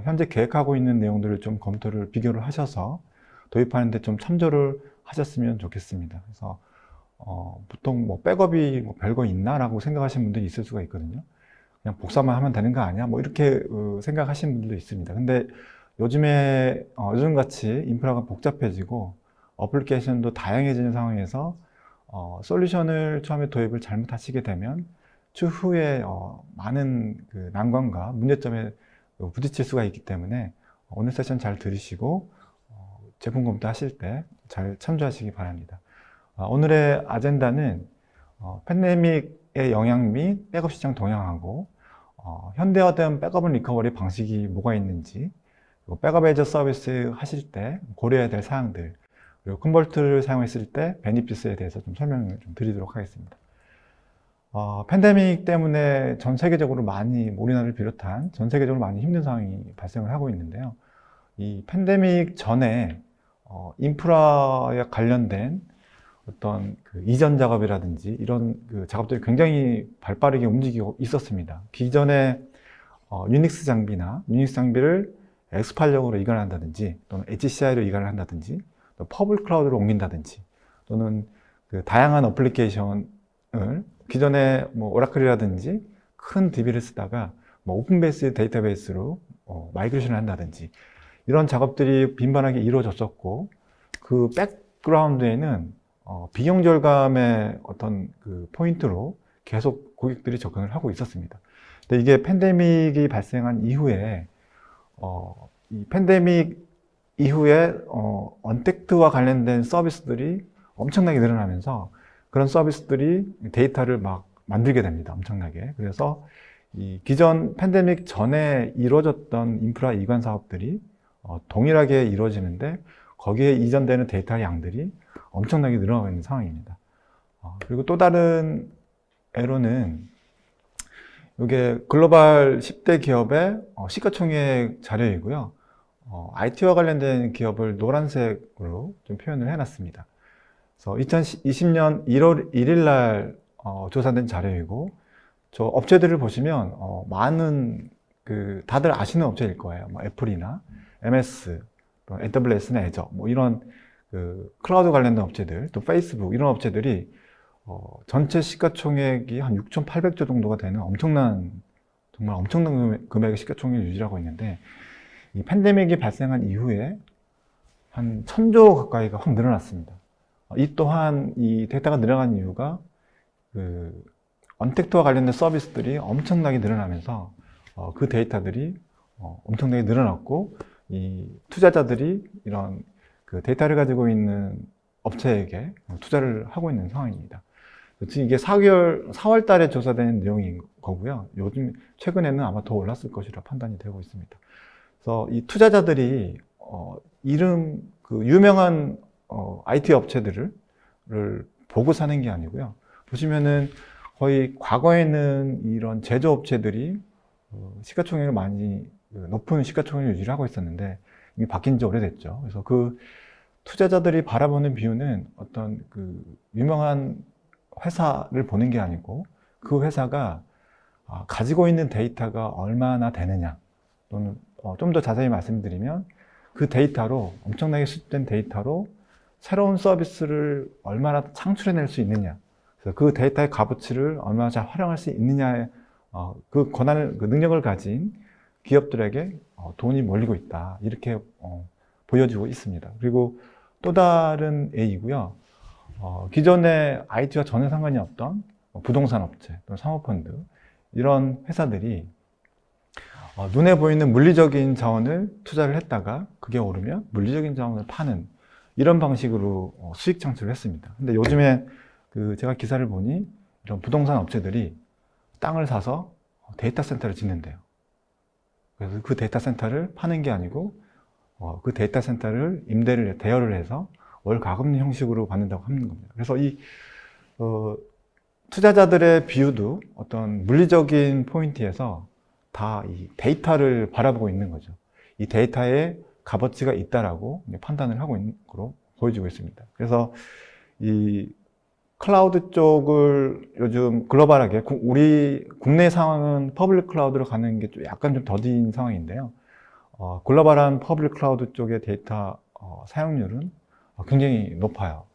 현재 계획하고 있는 내용들을 좀 검토를 비교를 하셔서 도입하는 데 좀 참조를 하셨으면 좋겠습니다. 그래서 보통 뭐 백업이 뭐 별거 있나라고 생각하시는 분들이 있을 수가 있거든요. 그냥 복사만 하면 되는 거 아니야? 뭐 이렇게 생각하시는 분들도 있습니다. 근데 요즘에 요즘같이 인프라가 복잡해지고 어플리케이션도 다양해지는 상황에서 솔루션을 처음에 도입을 잘못하시게 되면 추후에 많은 그 난관과 문제점에 부딪힐 수가 있기 때문에 오늘 세션 잘 들으시고 제품 검토 하실 때 잘 참조하시기 바랍니다. 오늘의 아젠다는 팬데믹의 영향 및 백업 시장 동향하고 현대화된 백업 앤 리커버리 방식이 뭐가 있는지, 그리고 백업 애저 서비스 하실 때 고려해야 될 사항들, 그리고 컴볼트를 사용했을 때 베니피스에 대해서 좀 설명을 좀 드리도록 하겠습니다. 팬데믹 때문에 전 세계적으로 많이, 우리나라를 비롯한 전 세계적으로 많이 힘든 상황이 발생을 하고 있는데요. 이 팬데믹 전에 인프라에 관련된 어떤 그 이전 작업이라든지 이런 그 작업들이 굉장히 발빠르게 움직이고 있었습니다. 기존의 유닉스 장비를 X86으로 이관을 한다든지 또는 HCI로 이관을 한다든지 또 퍼블릭 클라우드로 옮긴다든지 또는 그 다양한 어플리케이션을 기존에 뭐 오라클이라든지 큰 DB를 쓰다가 뭐 오픈베이스 데이터베이스로 마이그레이션을 한다든지 이런 작업들이 빈번하게 이루어졌었고 그 백그라운드에는 비용 절감의 어떤 그 포인트로 계속 고객들이 접근을 하고 있었습니다. 근데 이게 팬데믹이 발생한 이후에 이 팬데믹 이후에 언택트와 관련된 서비스들이 엄청나게 늘어나면서 그런 서비스들이 데이터를 막 만들게 됩니다. 엄청나게. 그래서 이 기존 팬데믹 전에 이루어졌던 인프라 이관 사업들이 동일하게 이루어지는데 거기에 이전되는 데이터 양들이 엄청나게 늘어나고 있는 상황입니다. 그리고 또 다른 애로는 이게 글로벌 10대 기업의 시가총액 자료이고요. IT와 관련된 기업을 노란색으로 좀 표현을 해놨습니다. 그래서 2020년 1월 1일 날 조사된 자료이고, 저 업체들을 보시면 많은 다들 아시는 업체일 거예요. 뭐 애플이나 MS, 또 AWS나 애저, 뭐 이런 클라우드 관련된 업체들, 또 페이스북 이런 업체들이 전체 시가총액이 한 6,800조 정도가 되는 정말 엄청난 금액의 시가총액을 유지하고 있는데, 이 팬데믹이 발생한 이후에 한 1,000조 가까이가 확 늘어났습니다. 이 또한 이 데이터가 늘어난 이유가 언택트와 관련된 서비스들이 엄청나게 늘어나면서 그 데이터들이 엄청나게 늘어났고, 이 투자자들이 이런 데이터를 가지고 있는 업체에게 투자를 하고 있는 상황입니다. 지금 이게 4월 달에 조사된 내용인 거고요. 요즘 최근에는 아마 더 올랐을 것이라 판단이 되고 있습니다. 그래서 이 투자자들이 유명한 IT 업체들을 보고 사는 게 아니고요. 보시면은 거의 과거에는 이런 제조업체들이 시가총액을 많이 높은 시가총액을 유지를 하고 있었는데 이미 바뀐 지 오래됐죠. 그래서 그 투자자들이 바라보는 뷰는 어떤 유명한 회사를 보는 게 아니고 그 회사가 가지고 있는 데이터가 얼마나 되느냐, 또는 좀 더 자세히 말씀드리면 그 데이터로, 엄청나게 수집된 데이터로 새로운 서비스를 얼마나 창출해낼 수 있느냐, 그래서 그 데이터의 값어치를 얼마나 잘 활용할 수 있느냐의 그 권한을, 그 능력을 가진 기업들에게 돈이 몰리고 있다, 이렇게 보여지고 있습니다. 그리고 또 다른 A이고요. 기존의 IT와 전혀 상관이 없던 부동산 업체 또는 사모펀드, 이런 회사들이 눈에 보이는 물리적인 자원을 투자를 했다가 그게 오르면 물리적인 자원을 파는 이런 방식으로 수익 창출을 했습니다. 근데 요즘에 제가 기사를 보니 이런 부동산 업체들이 땅을 사서 데이터 센터를 짓는데요. 그래서 그 데이터 센터를 파는 게 아니고 그 데이터 센터를 대여를 해서 월 가금 형식으로 받는다고 하는 겁니다. 그래서 이 투자자들의 비유도 어떤 물리적인 포인트에서 다 이 데이터를 바라보고 있는 거죠. 이 데이터에 값어치가 있다라고 판단을 하고 있는 거로 보여지고 있습니다. 그래서 이 클라우드 쪽을 요즘 글로벌하게, 우리 국내 상황은 퍼블릭 클라우드로 가는 게 약간 좀 더딘 상황인데요. 글로벌한 퍼블릭 클라우드 쪽의 데이터 사용률은 굉장히 높아요.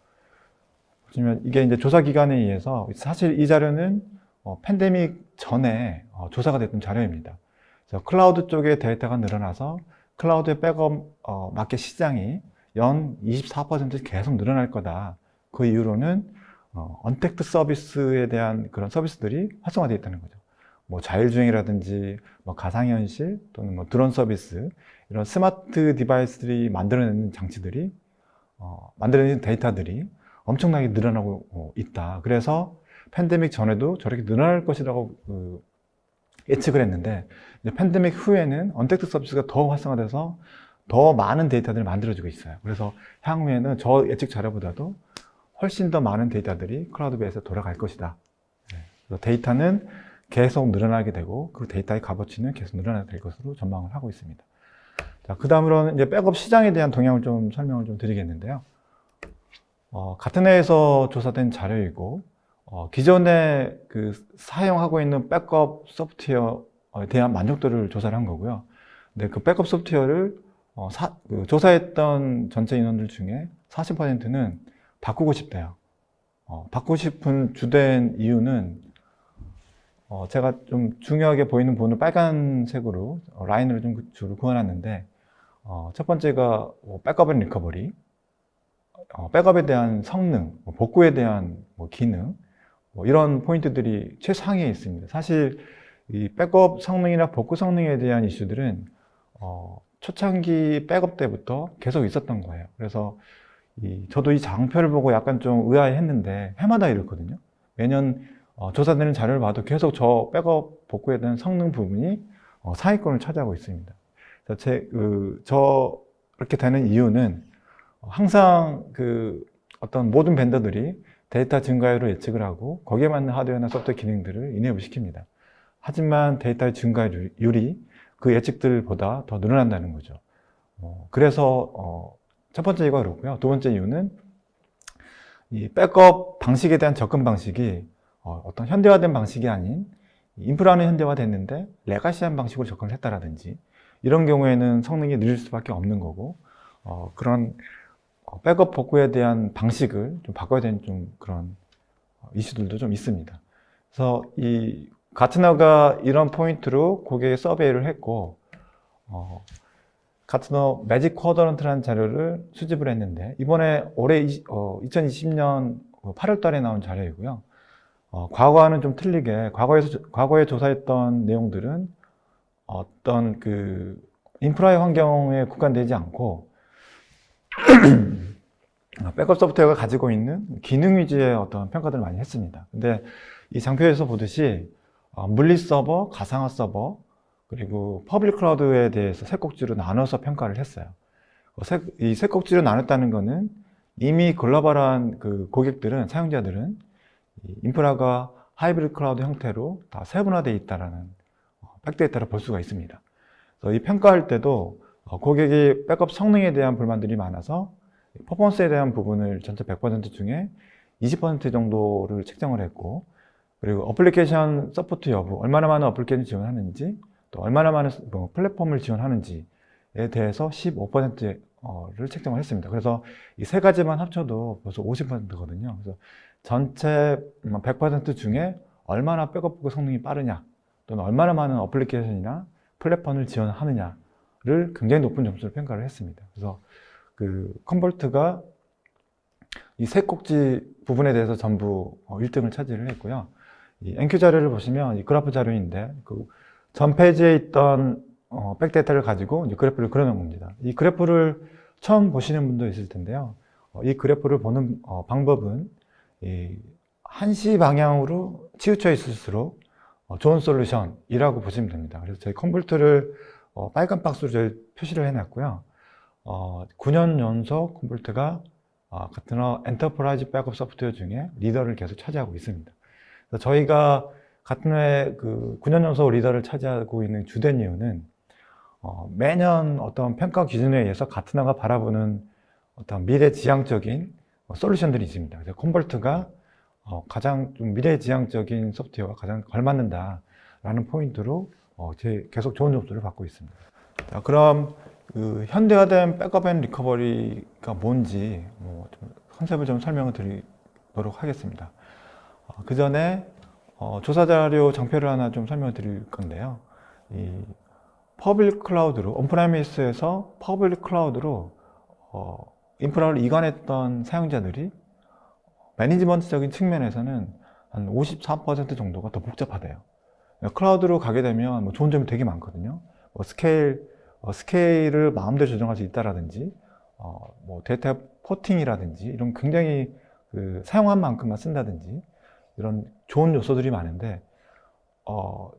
보시면 이게 이제 조사 기관에 의해서, 사실 이 자료는 팬데믹 전에 조사가 됐던 자료입니다. 그래서 클라우드 쪽의 데이터가 늘어나서 클라우드의 백업 마켓 시장이 연 24% 계속 늘어날 거다. 그 이유로는 언택트 서비스에 대한 그런 서비스들이 활성화되어 있다는 거죠. 뭐 자율주행이라든지 뭐 가상현실 또는 뭐 드론 서비스, 이런 스마트 디바이스들이 만들어내는 장치들이 만들어내는 데이터들이 엄청나게 늘어나고 있다. 그래서 팬데믹 전에도 저렇게 늘어날 것이라고 예측을 했는데, 이제 팬데믹 후에는 언택트 서비스가 더 활성화돼서 더 많은 데이터들이 만들어지고 있어요. 그래서 향후에는 저 예측 자료보다도 훨씬 더 많은 데이터들이 클라우드 베이스에 돌아갈 것이다. 그래서 데이터는 계속 늘어나게 되고 그 데이터의 값어치는 계속 늘어나게 될 것으로 전망을 하고 있습니다. 자, 그 다음으로는 이제 백업 시장에 대한 동향을 좀 설명을 좀 드리겠는데요. 같은 해에서 조사된 자료이고, 기존에 그 사용하고 있는 백업 소프트웨어에 대한 만족도를 조사를 한 거고요. 근데 그 백업 소프트웨어를 그 조사했던 전체 인원들 중에 40%는 바꾸고 싶대요. 바꾸고 싶은 주된 이유는 제가 좀 중요하게 보이는 부분을 빨간색으로 라인으로 좀 줄을 그어놨는데, 첫 번째가 백업 앤 리커버리, 백업에 대한 성능, 복구에 대한 기능, 이런 포인트들이 최상위에 있습니다. 사실 이 백업 성능이나 복구 성능에 대한 이슈들은 초창기 백업 때부터 계속 있었던 거예요. 그래서 저도 이 장표를 보고 약간 좀 의아해했는데 해마다 이렇거든요. 매년 조사되는 자료를 봐도 계속 저 백업 복구에 대한 성능 부분이 상위권을 차지하고 있습니다. 저렇게 되는 이유는 항상 어떤 모든 벤더들이 데이터 증가율을 예측을 하고 거기에 맞는 하드웨어나 소프트웨어 기능들을 인앱을 시킵니다. 하지만 데이터의 증가율이 그 예측들보다 더 늘어난다는 거죠. 그래서 첫 번째 이유가 그렇고요. 두 번째 이유는 이 백업 방식에 대한 접근 방식이 어떤 현대화된 방식이 아닌 인프라는 현대화됐는데 레가시한 방식으로 접근을 했다라든지 이런 경우에는 성능이 느릴 수밖에 없는 거고 그런 백업 복구에 대한 방식을 좀 바꿔야 되는 좀 그런 이슈들도 좀 있습니다. 그래서 이 가트너가 이런 포인트로 고객의 서베이를 했고 가트너 매직 쿼드런트라는 자료를 수집을 했는데 이번에 올해 2020년 8월 달에 나온 자료이고요. 과거와는 좀 틀리게 과거에 조사했던 내용들은 어떤 그 인프라의 환경에 국한되지 않고 백업 소프트웨어가 가지고 있는 기능 위주의 어떤 평가들을 많이 했습니다. 근데 이 장표에서 보듯이 물리 서버, 가상화 서버, 그리고 퍼블릭 클라우드에 대해서 세 꼭지로 나눠서 평가를 했어요. 이 세 꼭지로 나눴다는 것은 이미 글로벌한 그 고객들은, 사용자들은 인프라가 하이브리드 클라우드 형태로 다 세분화되어 있다는 팩트데이터를 볼 수가 있습니다. 그래서 이 평가할 때도 고객이 백업 성능에 대한 불만들이 많아서 퍼포먼스에 대한 부분을 전체 100% 중에 20% 정도를 책정을 했고, 그리고 어플리케이션 서포트 여부, 얼마나 많은 어플리케이션 지원하는지, 또 얼마나 많은 플랫폼을 지원하는지에 대해서 15%를 책정을 했습니다. 그래서 이 세 가지만 합쳐도 벌써 50%거든요. 그래서 전체 100% 중에 얼마나 백업 복구 성능이 빠르냐, 또는 얼마나 많은 어플리케이션이나 플랫폼을 지원하느냐를 굉장히 높은 점수를 평가를 했습니다. 그래서 그 컨볼트가 이 세 꼭지 부분에 대해서 전부 1등을 차지를 했고요. 이 NQ 자료를 보시면 이 그래프 자료인데 그 전 페이지에 있던 백데이터를 가지고 이제 그래프를 그려놓은 겁니다. 이 그래프를 처음 보시는 분도 있을 텐데요. 이 그래프를 보는 방법은 이 한시 방향으로 치우쳐 있을수록 좋은 솔루션이라고 보시면 됩니다. 그래서 저희 컨볼트를 빨간 박스로 저희 표시를 해놨고요. 9년 연속 컨볼트가 같은 엔터프라이즈 백업 소프트웨어 중에 리더를 계속 차지하고 있습니다. 그래서 저희가 같은 해 그 9년 연속 리더를 차지하고 있는 주된 이유는 매년 어떤 평가 기준에 의해서 가트너가 바라보는 어떤 미래지향적인 솔루션들이 있습니다. 그래서 컨볼트가 가장 좀 미래지향적인 소프트웨어가 가장 걸맞는다라는 포인트로 계속 좋은 점수를 받고 있습니다. 자, 그럼 그 현대화된 백업 앤 리커버리가 뭔지 좀 컨셉을 좀 설명을 드리도록 하겠습니다. 그 전에 조사 자료 장표를 하나 좀 설명을 드릴 건데요. 이 퍼블릭 클라우드로, 온프레미스에서 퍼블릭 클라우드로 인프라를 이관했던 사용자들이 매니지먼트적인 측면에서는 한 54% 정도가 더 복잡하대요. 클라우드로 가게 되면 좋은 점이 되게 많거든요. 스케일을 마음대로 조정할 수 있다라든지, 데이터 포팅이라든지, 이런 굉장히 사용한 만큼만 쓴다든지, 이런 좋은 요소들이 많은데,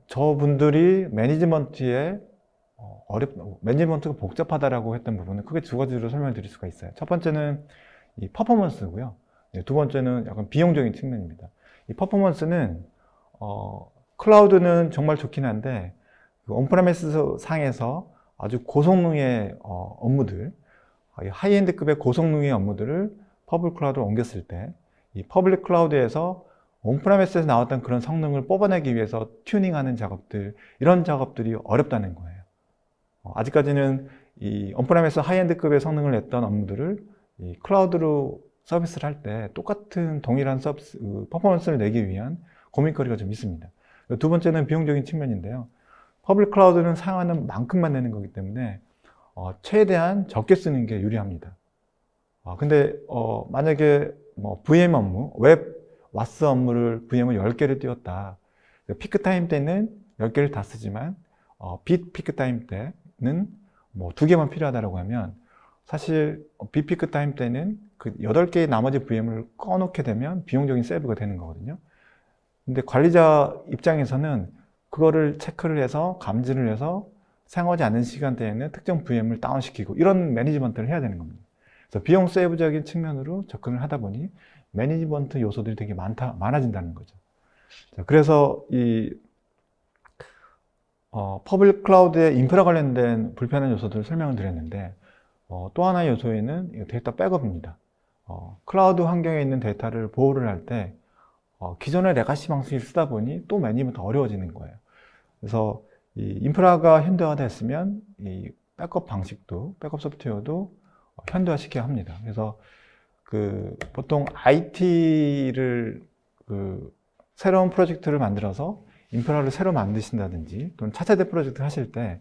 저분들이 매니지먼트가 복잡하다라고 했던 부분은 크게 두 가지로 설명을 드릴 수가 있어요. 첫 번째는 이 퍼포먼스고요. 두 번째는 약간 비용적인 측면입니다. 이 퍼포먼스는 클라우드는 정말 좋긴 한데 온프레미스 상에서 아주 고성능의 업무들, 하이엔드급의 고성능의 업무들을 퍼블릭 클라우드로 옮겼을 때 이 퍼블릭 클라우드에서 온프레미스에서 나왔던 그런 성능을 뽑아내기 위해서 튜닝하는 작업들, 이런 작업들이 어렵다는 거예요. 아직까지는 이 온프레미스 하이엔드급의 성능을 냈던 업무들을 이 클라우드로 서비스를 할 때 똑같은 동일한 퍼포먼스를 내기 위한 고민거리가 좀 있습니다. 두 번째는 비용적인 측면인데요. 퍼블릭 클라우드는 사용하는 만큼만 내는 거기 때문에 최대한 적게 쓰는 게 유리합니다. 근데 만약에 뭐 VM 업무, 웹 와스 업무를 VM을 10개를 띄웠다. 피크 타임 때는 10개를 다 쓰지만 빛 피크 타임 때는 뭐 2개만 필요하다고 하면 사실 빛 피크 타임 때는 그 8개의 나머지 VM을 꺼놓게 되면 비용적인 세이브가 되는 거거든요. 근데 관리자 입장에서는 그거를 체크를 해서 감지를 해서 사용하지 않는 시간대에는 특정 VM을 다운시키고 이런 매니지먼트를 해야 되는 겁니다. 그래서 비용 세이브적인 측면으로 접근을 하다 보니 매니지먼트 요소들이 되게 많아진다는 거죠. 자, 그래서 이 퍼블릭 클라우드의 인프라 관련된 불편한 요소들을 설명을 드렸는데 또 하나의 요소에는 데이터 백업입니다. 클라우드 환경에 있는 데이터를 보호를 할 때 기존의 레가시 방식을 쓰다 보니 또 매니지먼트 어려워지는 거예요. 그래서 이 인프라가 현대화됐으면 이 백업 방식도, 백업 소프트웨어도 현대화시켜야 합니다. 그래서 보통 IT를 새로운 프로젝트를 만들어서 인프라를 새로 만드신다든지 또는 차세대 프로젝트를 하실 때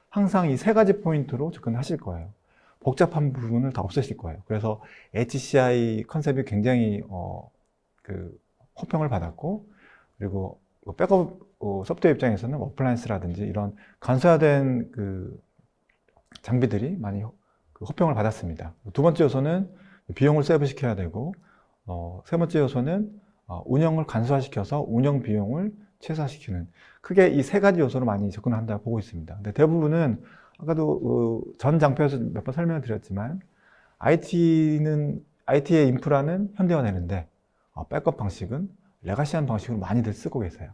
항상 이 3가지 포인트로 접근하실 거예요. 복잡한 부분을 다 없애실 거예요. 그래서 HCI 컨셉이 굉장히 호평을 받았고, 그리고 백업 소프트웨어 입장에서는 어플라이언스라든지 이런 간소화된 장비들이 많이 호평을 받았습니다. 두 번째 요소는 비용을 세이브시켜야 되고, 세 번째 요소는 운영을 간소화시켜서 운영 비용을 최소화시키는, 크게 이 3가지 요소로 많이 접근을 한다고 보고 있습니다. 근데 대부분은 아까도 전 장표에서 몇 번 설명을 드렸지만 IT의 인프라는 현대화되는데 백업 방식은 레가시한 방식으로 많이들 쓰고 계세요.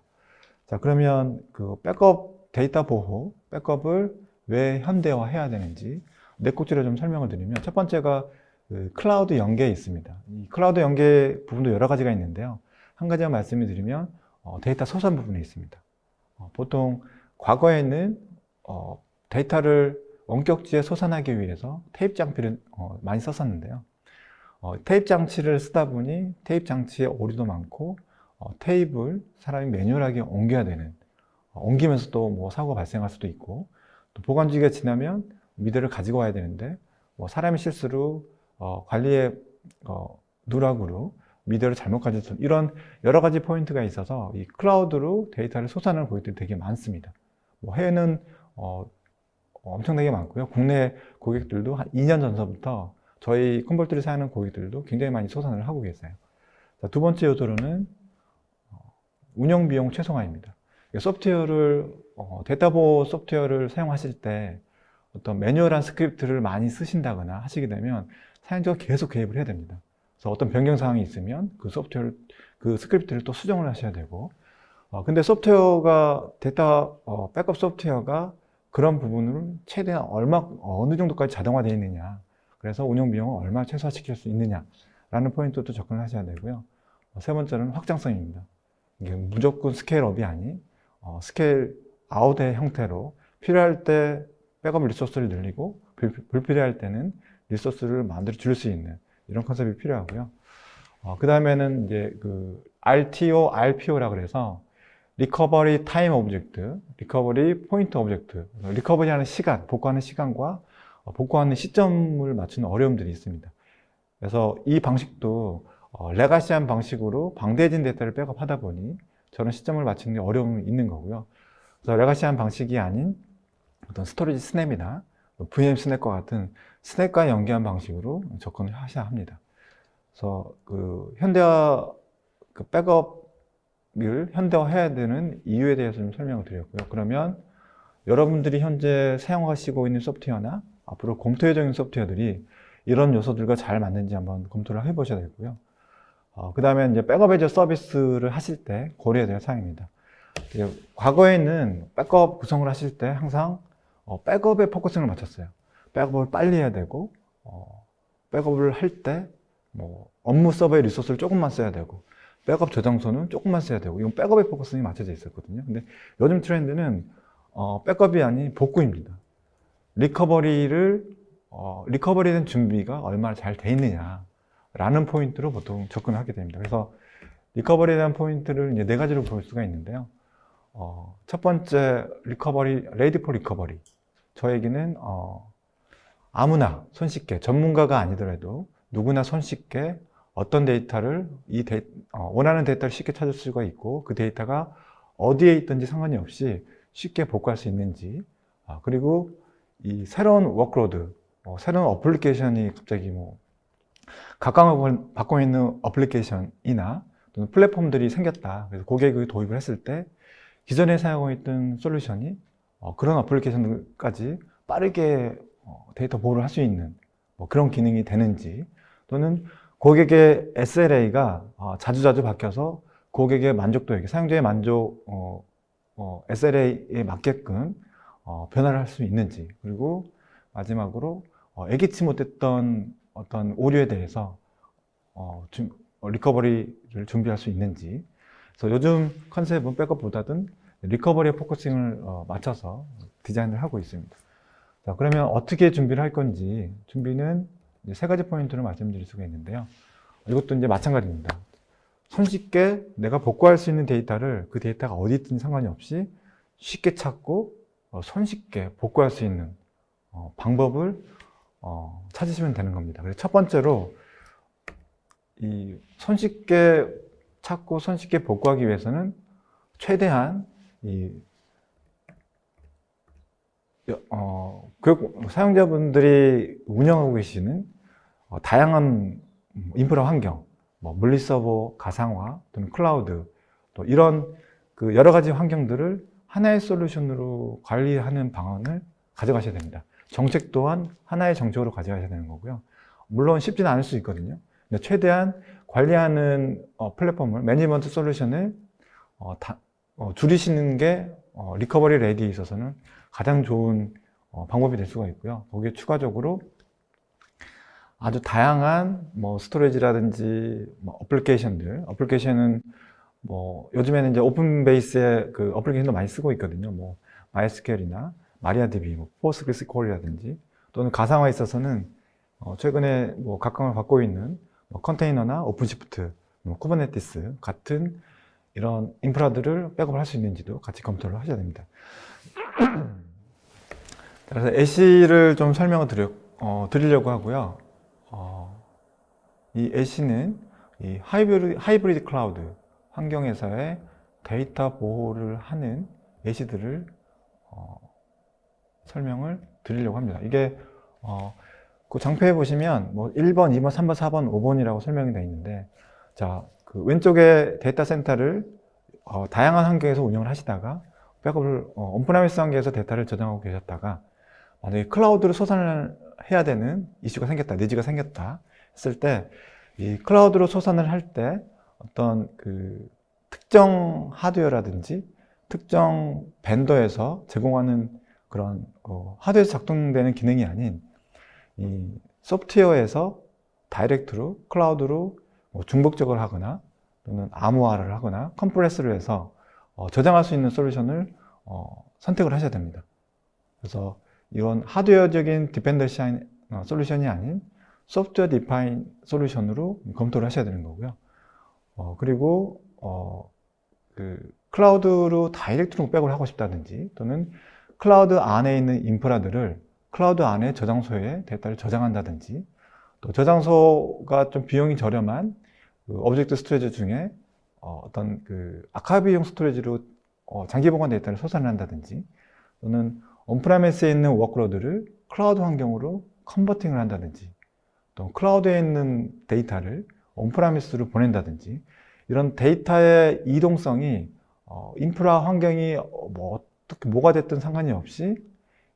자, 그러면 백업 데이터 보호, 백업을 왜 현대화해야 되는지 네 꼭지로 좀 설명을 드리면, 첫 번째가 클라우드 연계에 있습니다. 이 클라우드 연계 부분도 여러 가지가 있는데요. 한 가지만 말씀을 드리면 데이터 소산 부분에 있습니다. 보통 과거에는 데이터를 원격지에 소산하기 위해서 테이프 장치를 많이 썼었는데요. 테이프 장치를 쓰다 보니 테이프 장치에 오류도 많고 테이프를 사람이 매뉴얼하게 옮겨야 되는, 옮기면서 또 뭐 사고가 발생할 수도 있고, 또 보관주기가 지나면 미래를 가지고 와야 되는데 사람의 실수로 관리의 누락으로 미래를 잘못 가져서, 이런 여러 가지 포인트가 있어서 이 클라우드로 데이터를 소산하는 고객들이 되게 많습니다. 해외는 엄청나게 많고요. 국내 고객들도 한 2년 전서부터 저희 콤볼트를 사용하는 고객들도 굉장히 많이 소산을 하고 계세요. 자, 두 번째 요소로는 운영 비용 최소화입니다. 소프트웨어를 데이터 보호 소프트웨어를 사용하실 때 어떤 매뉴얼한 스크립트를 많이 쓰신다거나 하시게 되면 사용자가 계속 개입을 해야 됩니다. 그래서 어떤 변경 사항이 있으면 그 스크립트를 또 수정을 하셔야 되고, 근데 소프트웨어가 데이터 백업 소프트웨어가 그런 부분을 최대한 어느 정도까지 자동화되어 있느냐, 그래서 운영 비용을 얼마나 최소화시킬 수 있느냐라는 포인트도 접근을 하셔야 되고요. 세 번째는 확장성입니다. 이게 무조건 스케일업이 아닌 스케일 아웃의 형태로 필요할 때 백업 리소스를 늘리고 불필요할 때는 리소스를 만들어 줄 수 있는 이런 컨셉이 필요하고요. 그 다음에는 이제 RTO, RPO라 그래서 리커버리 타임 오브젝트, 리커버리 포인트 오브젝트, 리커버리하는 시간, 복구하는 시간과 복구하는 시점을 맞추는 어려움들이 있습니다. 그래서 이 방식도 레가시한 방식으로 방대해진 데이터를 백업하다 보니 저런 시점을 맞추는 데 어려움이 있는 거고요. 그래서 레가시한 방식이 아닌 어떤 스토리지 스냅이나 VM 스냅과 같은 스냅과 연계한 방식으로 접근을 하셔야 합니다. 그래서 현대화 백업을 현대화해야 되는 이유에 대해서 좀 설명을 드렸고요. 그러면 여러분들이 현재 사용하시고 있는 소프트웨어나 앞으로 검토 예정인 소프트웨어들이 이런 요소들과 잘 맞는지 한번 검토를 해보셔야 되고요. 그 다음에 이제 백업 애저 서비스를 하실 때 고려해야 될 사항입니다. 과거에는 백업 구성을 하실 때 항상 백업에 포커싱을 맞췄어요. 백업을 빨리 해야 되고, 백업을 할 때 뭐 업무 서버의 리소스를 조금만 써야 되고, 백업 저장소는 조금만 써야 되고, 이건 백업에 포커싱이 맞춰져 있었거든요. 근데 요즘 트렌드는 백업이 아닌 복구입니다. 리커버리에 대한 준비가 얼마나 잘 돼 있느냐라는 포인트로 보통 접근을 하게 됩니다. 그래서 리커버리에 대한 포인트를 이제 4가지로 볼 수가 있는데요. 첫 번째, 레디 포 리커버리. 저 얘기는 아무나 손쉽게, 전문가가 아니더라도 누구나 손쉽게 어떤 데이터를 원하는 데이터를 쉽게 찾을 수가 있고, 그 데이터가 어디에 있든지 상관이 없이 쉽게 복구할 수 있는지, 그리고 이 새로운 워크로드, 새로운 어플리케이션이 갑자기 각광을 받고 있는 어플리케이션이나 또는 플랫폼들이 생겼다. 그래서 고객이 도입을 했을 때 기존에 사용하고 있던 솔루션이 그런 어플리케이션까지 빠르게 데이터 보호를 할 수 있는 그런 기능이 되는지, 또는 고객의 SLA가 자주자주 바뀌어서 고객의 만족도에게, 사용자의 만족, SLA에 맞게끔 변화를 할 수 있는지, 그리고 마지막으로 예기치 못했던 어떤 오류에 대해서 리커버리를 준비할 수 있는지. 그래서 요즘 컨셉은 백업보다는 리커버리에 포커싱을 맞춰서 디자인을 하고 있습니다. 자, 그러면 어떻게 준비를 할 건지, 준비는 이제 3가지 포인트를 말씀드릴 수가 있는데요. 이것도 이제 마찬가지입니다. 손쉽게 내가 복구할 수 있는 데이터를, 그 데이터가 어디 있든지 상관이 없이 쉽게 찾고 손쉽게 복구할 수 있는 방법을 찾으시면 되는 겁니다. 그래서 첫 번째로 이 손쉽게 찾고 손쉽게 복구하기 위해서는 최대한 사용자분들이 운영하고 계시는 다양한 인프라 환경, 물리서버, 가상화 또는 클라우드, 또 이런 여러 가지 환경들을 하나의 솔루션으로 관리하는 방안을 가져가셔야 됩니다. 정책 또한 하나의 정책으로 가져가셔야 되는 거고요. 물론 쉽지는 않을 수 있거든요. 근데 최대한 관리하는 플랫폼을, 매니지먼트 솔루션을 줄이시는 게 리커버리 레디에 있어서는 가장 좋은 방법이 될 수가 있고요. 거기에 추가적으로 아주 다양한 스토리지라든지 어플리케이션은 요즘에는 이제 오픈 베이스의 그 어플리케이션도 많이 쓰고 있거든요. MySQL이나 마리아DB, 포스트그레스콜이라든지, 또는 가상화에 있어서는 최근에 각광을 받고 있는 컨테이너나 오픈시프트, 쿠버네티스 같은 이런 인프라들을 백업을 할 수 있는지도 같이 검토를 하셔야 됩니다. 그래서 애쉬를 좀 설명을 드리려고 하고요. 이 애쉬는 이 하이브리드 클라우드 환경에서의 데이터 보호를 하는 애쉬들을 설명을 드리려고 합니다. 이게 그 장표에 보시면 1번, 2번, 3번, 4번, 5번이라고 설명이 되어 있는데, 자, 그 왼쪽에 데이터 센터를 다양한 환경에서 운영을 하시다가 백업을 온프라미스 환경에서 데이터를 저장하고 계셨다가 만약에 클라우드로 솟아날 해야 되는 이슈가 생겼다, 니즈가 생겼다 했을 때, 이 클라우드로 솟아날 할 때 어떤 그 특정 하드웨어라든지 특정 벤더에서 제공하는 그런 하드웨어에서 작동되는 기능이 아닌 이 소프트웨어에서 다이렉트로 클라우드로 중복적을 하거나 또는 암호화를 하거나 컴프레스를 해서 저장할 수 있는 솔루션을 선택을 하셔야 됩니다. 그래서 이런 하드웨어적인 디펜던시 솔루션이 아닌 소프트웨어 디파인 솔루션으로 검토를 하셔야 되는 거고요. 그리고 그 클라우드로 다이렉트로 백업을 하고 싶다든지, 또는 클라우드 안에 있는 인프라들을 클라우드 안에 저장소에 데이터를 저장한다든지, 또 저장소가 좀 비용이 저렴한 그 오브젝트 스토리지 중에 어떤 그 아카이브용 스토리지로 장기 보관 데이터를 솟아낸다든지, 또는 온프라미스에 있는 워크로드를 클라우드 환경으로 컨버팅을 한다든지, 또 클라우드에 있는 데이터를 온프라미스로 보낸다든지, 이런 데이터의 이동성이 인프라 환경이 어떻게 뭐가 됐든 상관이 없이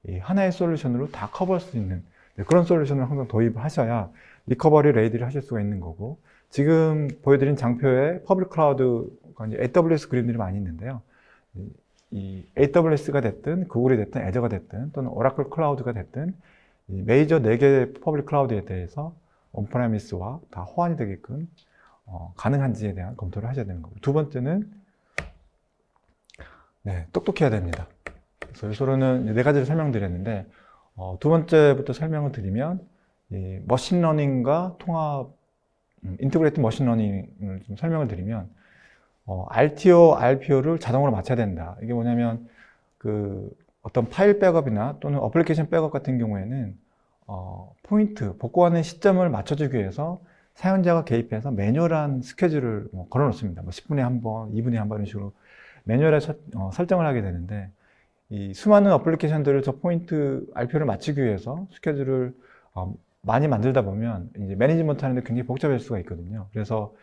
이 하나의 솔루션으로 다 커버할 수 있는 그런 솔루션을 항상 도입하셔야 리커버리 레이디를 하실 수가 있는 거고, 지금 보여드린 장표에 퍼블릭 클라우드가 이제 AWS 그림들이 많이 있는데요. 이 AWS가 됐든 구글이 됐든 애저가 됐든 또는 오라클 클라우드가 됐든 이 메이저 4개의 퍼블릭 클라우드에 대해서 온프레미스와 다 호환이 되게끔 가능한지에 대한 검토를 하셔야 되는 거고, 두 번째는 똑똑해야 됩니다. 그래서 요소로는 4가지를 설명드렸는데 두 번째부터 설명을 드리면 이 머신러닝과 통합 인티그레이트 머신러닝을 좀 설명을 드리면 RTO, RPO를 자동으로 맞춰야 된다. 이게 뭐냐면 그 어떤 파일 백업이나 또는 어플리케이션 백업 같은 경우에는 포인트, 복구하는 시점을 맞춰주기 위해서 사용자가 개입해서 매뉴얼한 스케줄을 걸어 놓습니다. 10분에 한 번, 2분에 한 번 이런 식으로 매뉴얼에 설정을 하게 되는데, 이 수많은 어플리케이션들을 저 포인트 RPO를 맞추기 위해서 스케줄을 많이 만들다 보면 이제 매니지먼트 하는데 굉장히 복잡할 수가 있거든요. 그래서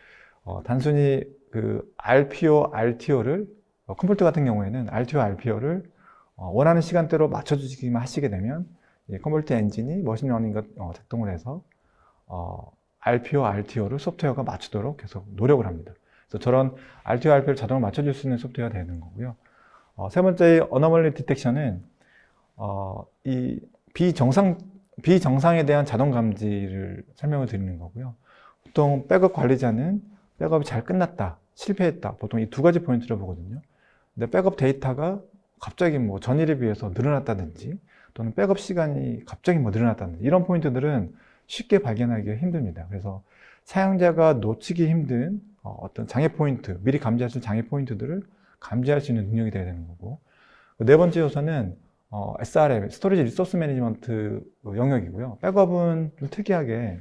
단순히 그 RPO, RTO를 컴포트 같은 경우에는 RTO, RPO를 원하는 시간대로 맞춰주기만 하시게 되면 컴포트 엔진이 머신러닝과 작동을 해서 RPO, RTO를 소프트웨어가 맞추도록 계속 노력을 합니다. 그래서 저런 RTO, RPO를 자동으로 맞춰줄 수 있는 소프트웨어가 되는 거고요. 세 번째 어너멀리 디텍션은 이 비정상에 대한 자동 감지를 설명을 드리는 거고요. 보통 백업 관리자는 백업이 잘 끝났다, 실패했다, 보통 이 2가지 포인트를 보거든요. 근데 백업 데이터가 갑자기 뭐 전일에 비해서 늘어났다든지 또는 백업 시간이 갑자기 뭐 늘어났다든지 이런 포인트들은 쉽게 발견하기가 힘듭니다. 그래서 사용자가 놓치기 힘든 어떤 장애 포인트, 미리 감지할 수 있는 장애 포인트들을 감지할 수 있는 능력이 되어야 되는 거고, 네 번째 요소는 SRM, 스토리지 리소스 매니지먼트 영역이고요. 백업은 좀 특이하게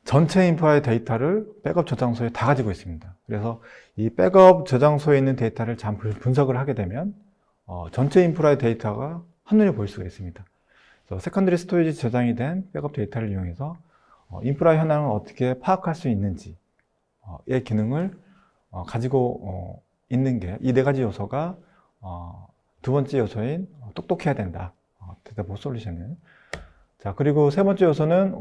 전체 인프라의 데이터를 백업 저장소에 다 가지고 있습니다. 그래서 이 백업 저장소에 있는 데이터를 잘 분석을 하게 되면 전체 인프라의 데이터가 한눈에 보일 수가 있습니다. 그래서 세컨더리 스토리지 저장이 된 백업 데이터를 이용해서 인프라 현황을 어떻게 파악할 수 있는지의 기능을 가지고 있는 게 이 4가지 요소가 두 번째 요소인 똑똑해야 된다. 데이터베이스 솔루션은. 자, 그리고 세 번째 요소는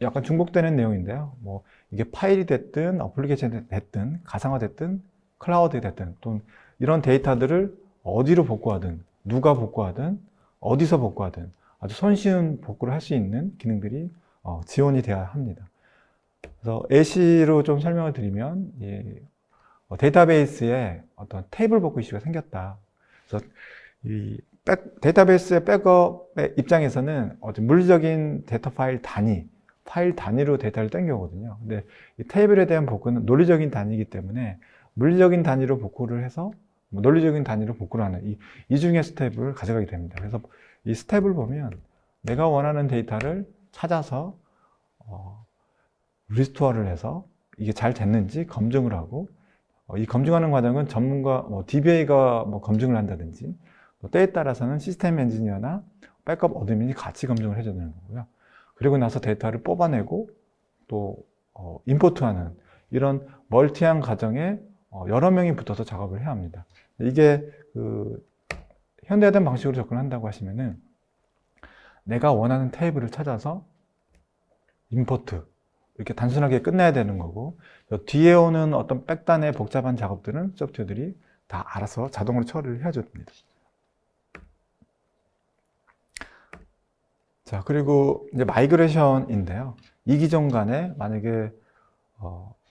약간 중복되는 내용인데요. 뭐 이게 파일이 됐든 어플리케이션이 됐든 가상화 됐든 클라우드 됐든 또 이런 데이터들을 어디로 복구하든 누가 복구하든 어디서 복구하든 아주 손쉬운 복구를 할 수 있는 기능들이 지원이 돼야 합니다. 그래서 예시로 좀 설명을 드리면 데이터베이스에 어떤 테이블 복구 이슈가 생겼다. 그래서 이 데이터베이스의 백업의 입장에서는 물리적인 데이터 파일 단위로 데이터를 땡겨오거든요. 근데 이 테이블에 대한 복구는 논리적인 단위이기 때문에 물리적인 단위로 복구를 해서 논리적인 단위로 복구를 하는 이 중에 스텝을 가져가게 됩니다. 그래서 이 스텝을 보면 내가 원하는 데이터를 찾아서 리스토어를 해서 이게 잘 됐는지 검증을 하고, 이 검증하는 과정은 전문가 DBA가 검증을 한다든지 때에 따라서는 시스템 엔지니어나 백업 어드민이 같이 검증을 해줘야 되는 거고요. 그리고 나서 데이터를 뽑아내고 또 임포트하는 이런 멀티한 과정에 여러 명이 붙어서 작업을 해야 합니다. 이게 그 현대화된 방식으로 접근한다고 하시면은 내가 원하는 테이블을 찾아서 임포트 이렇게 단순하게 끝내야 되는 거고, 뒤에 오는 어떤 백단의 복잡한 작업들은 소프트웨어들이 다 알아서 자동으로 처리를 해야 됩니다. 자, 그리고 이제 마이그레이션인데요. 이 기종 간에 만약에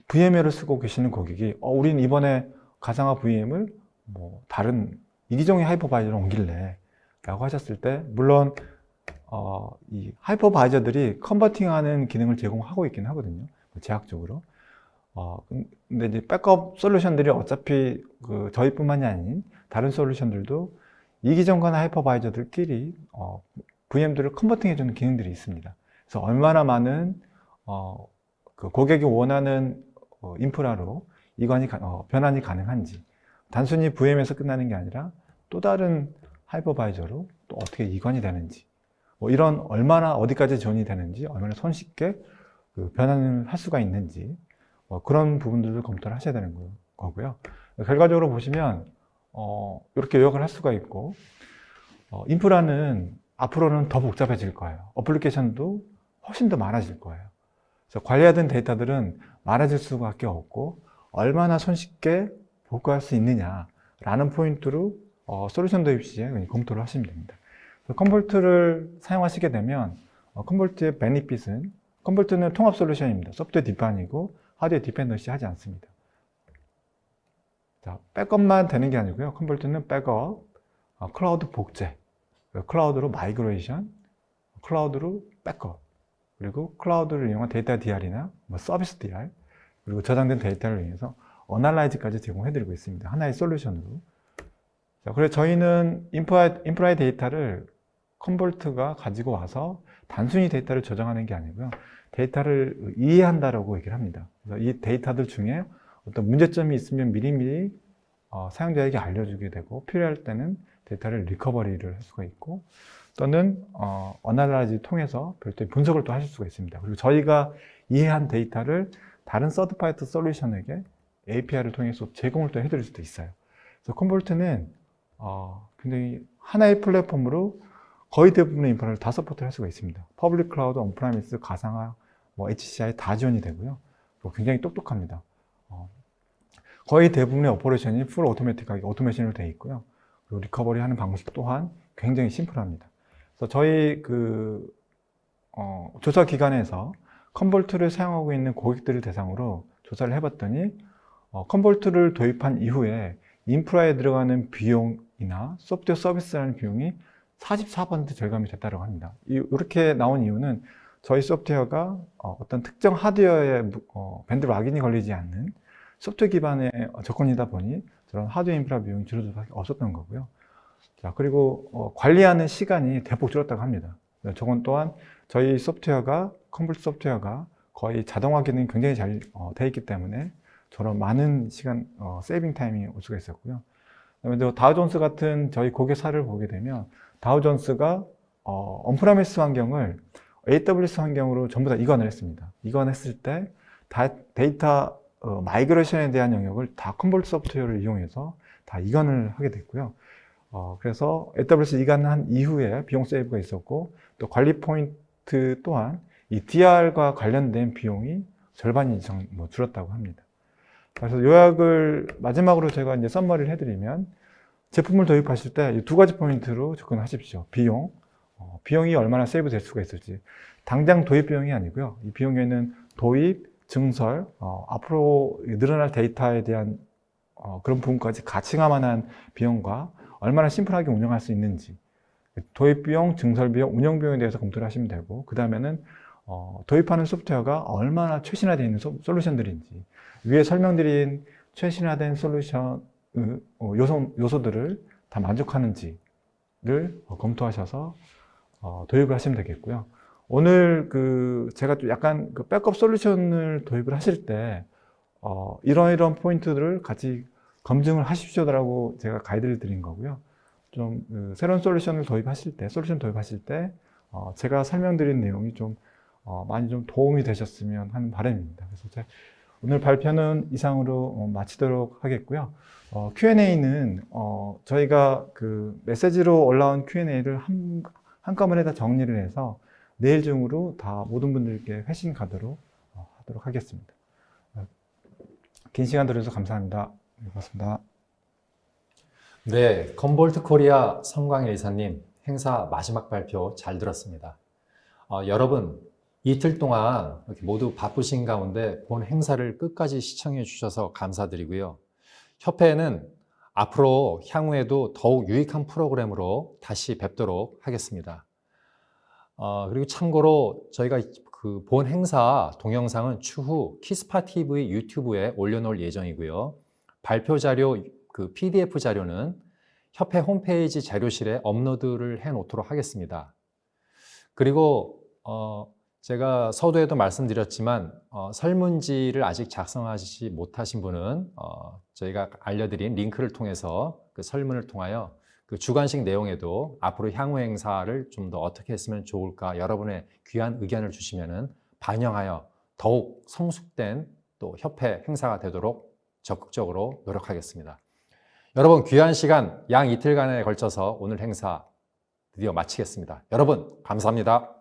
VMware를 쓰고 계시는 고객이 우린 이번에 가상화 VM을 다른 이 기종의 하이퍼바이저로 옮길래 라고 하셨을 때, 물론 이 하이퍼바이저들이 컨버팅하는 기능을 제공하고 있긴 하거든요. 제약적으로. 근데 이제 백업 솔루션들이 어차피 저희뿐만이 아닌 다른 솔루션들도 이 기종 간 하이퍼바이저들끼리 VM들을 컨버팅해주는 기능들이 있습니다. 그래서 얼마나 많은 그 고객이 원하는 인프라로 변환이 가능한지, 단순히 VM에서 끝나는 게 아니라 또 다른 하이퍼바이저로 또 어떻게 이관이 되는지, 이런 얼마나 어디까지 지원이 되는지, 얼마나 손쉽게 변환을 할 수가 있는지, 그런 부분들을 검토를 하셔야 되는 거고요. 결과적으로 보시면 이렇게 요약을 할 수가 있고, 인프라는 앞으로는 더 복잡해질 거예요. 어플리케이션도 훨씬 더 많아질 거예요. 그래서 관리하던 데이터들은 많아질 수밖에 없고 얼마나 손쉽게 복구할 수 있느냐라는 포인트로 솔루션 도입 시에 검토를 하시면 됩니다. 컴볼트를 사용하시게 되면 컴볼트의 베니핏은 컴볼트는 통합 솔루션입니다. 소프트웨어 디파인이고 하드웨어 디펜던시 하지 않습니다. 자, 백업만 되는 게 아니고요. 컴볼트는 백업, 클라우드 복제, 클라우드로 마이그레이션, 클라우드로 백업, 그리고 클라우드를 이용한 데이터 DR이나 서비스 DR, 그리고 저장된 데이터를 이용해서 어널라이즈까지 제공해드리고 있습니다. 하나의 솔루션으로. 자, 그래서 저희는 인프라의 데이터를 컴볼트가 가지고 와서 단순히 데이터를 저장하는 게 아니고요. 데이터를 이해한다라고 얘기를 합니다. 그래서 이 데이터들 중에 어떤 문제점이 있으면 미리미리 사용자에게 알려주게 되고 필요할 때는 데이터를 리커버리를 할 수가 있고 또는 어널라이즈 통해서 별도의 분석을 또 하실 수가 있습니다. 그리고 저희가 이해한 데이터를 다른 서드파이트 솔루션에게 API를 통해서 제공을 또 해드릴 수도 있어요. 그래서 컴볼트는 굉장히 하나의 플랫폼으로 거의 대부분의 인프라를 다 서포트를 할 수가 있습니다. 퍼블릭 클라우드, 온프라미스, 가상화, HCI 다 지원이 되고요. 굉장히 똑똑합니다. 거의 대부분의 오퍼레이션이 풀 오토매틱하게 오토메이션으로 되어 있고요. 그리고 리커버리 하는 방식 또한 굉장히 심플합니다. 그래서 저희 조사 기관에서 컴볼트를 사용하고 있는 고객들을 대상으로 조사를 해봤더니 컴볼트를 도입한 이후에 인프라에 들어가는 비용이나 소프트웨어 서비스라는 비용이 44% 절감이 됐다고 합니다. 이렇게 나온 이유는 저희 소프트웨어가 어떤 특정 하드웨어에 밴드 락인이 걸리지 않는 소프트웨어 기반의 접근이다 보니 저런 하드웨어 인프라 비용이 줄어들 수밖에 없었던 거고요. 자, 그리고 관리하는 시간이 대폭 줄었다고 합니다. 저건 또한 저희 소프트웨어가 컴볼트 소프트웨어가 거의 자동화 기능이 굉장히 잘 되어 있기 때문에 저런 많은 시간 세이빙 타임이 올 수가 있었고요. 그다음에 다우존스 같은 저희 고객 사례를 보게 되면 다우존스가 온프라미스 환경을 AWS 환경으로 전부 다 이관을 했습니다. 이관했을 때 데이터 마이그레이션에 대한 영역을 다 컴볼트 소프트웨어를 이용해서 다 이관을 하게 됐고요. 그래서 AWS 이관한 이후에 비용 세이브가 있었고 또 관리 포인트 또한 이 DR과 관련된 비용이 절반 이상 줄었다고 합니다. 그래서 요약을 마지막으로 제가 이제 썸머리를 해드리면 제품을 도입하실 때 두 가지 포인트로 접근하십시오. 비용이 얼마나 세이브 될 수가 있을지. 당장 도입 비용이 아니고요. 이 비용에는 도입, 증설, 앞으로 늘어날 데이터에 대한 그런 부분까지 같이 감안한 비용과 얼마나 심플하게 운영할 수 있는지, 도입 비용, 증설 비용, 운영 비용에 대해서 검토를 하시면 되고, 그 다음에는 도입하는 소프트웨어가 얼마나 최신화되어 있는 솔루션들인지, 위에 설명드린 최신화된 솔루션 요소들을 다 만족하는지를 검토하셔서 도입을 하시면 되겠고요. 오늘 제가 좀 약간 백업 솔루션을 도입을 하실 때 이런 포인트들을 같이 검증을 하십시오라고 제가 가이드를 드린 거고요. 좀 새로운 솔루션 도입하실 때 제가 설명드린 내용이 좀 많이 좀 도움이 되셨으면 하는 바람입니다. 그래서 오늘 발표는 이상으로 마치도록 하겠고요. Q&A는 저희가 메시지로 올라온 Q&A를 한꺼번에 다 정리를 해서 내일 중으로 다 모든 분들께 회신 가도록 하도록 하겠습니다. 긴 시간 들어주셔서 감사합니다. 고맙습니다. 네, 컴볼트 코리아 성광일 이사님 행사 마지막 발표 잘 들었습니다. 여러분 이틀 동안 이렇게 모두 바쁘신 가운데 본 행사를 끝까지 시청해 주셔서 감사드리고요. 협회는 앞으로 향후에도 더욱 유익한 프로그램으로 다시 뵙도록 하겠습니다. 그리고 참고로 저희가 본 행사 동영상은 추후 키스파 TV 유튜브에 올려놓을 예정이고요. 발표 자료, PDF 자료는 협회 홈페이지 자료실에 업로드를 해 놓도록 하겠습니다. 그리고 제가 서두에도 말씀드렸지만 설문지를 아직 작성하지 못하신 분은 저희가 알려드린 링크를 통해서 그 설문을 통하여 그 주관식 내용에도 앞으로 향후 행사를 좀 더 어떻게 했으면 좋을까 여러분의 귀한 의견을 주시면은 반영하여 더욱 성숙된 또 협회 행사가 되도록 적극적으로 노력하겠습니다. 여러분 귀한 시간 양 이틀간에 걸쳐서 오늘 행사 드디어 마치겠습니다. 여러분 감사합니다.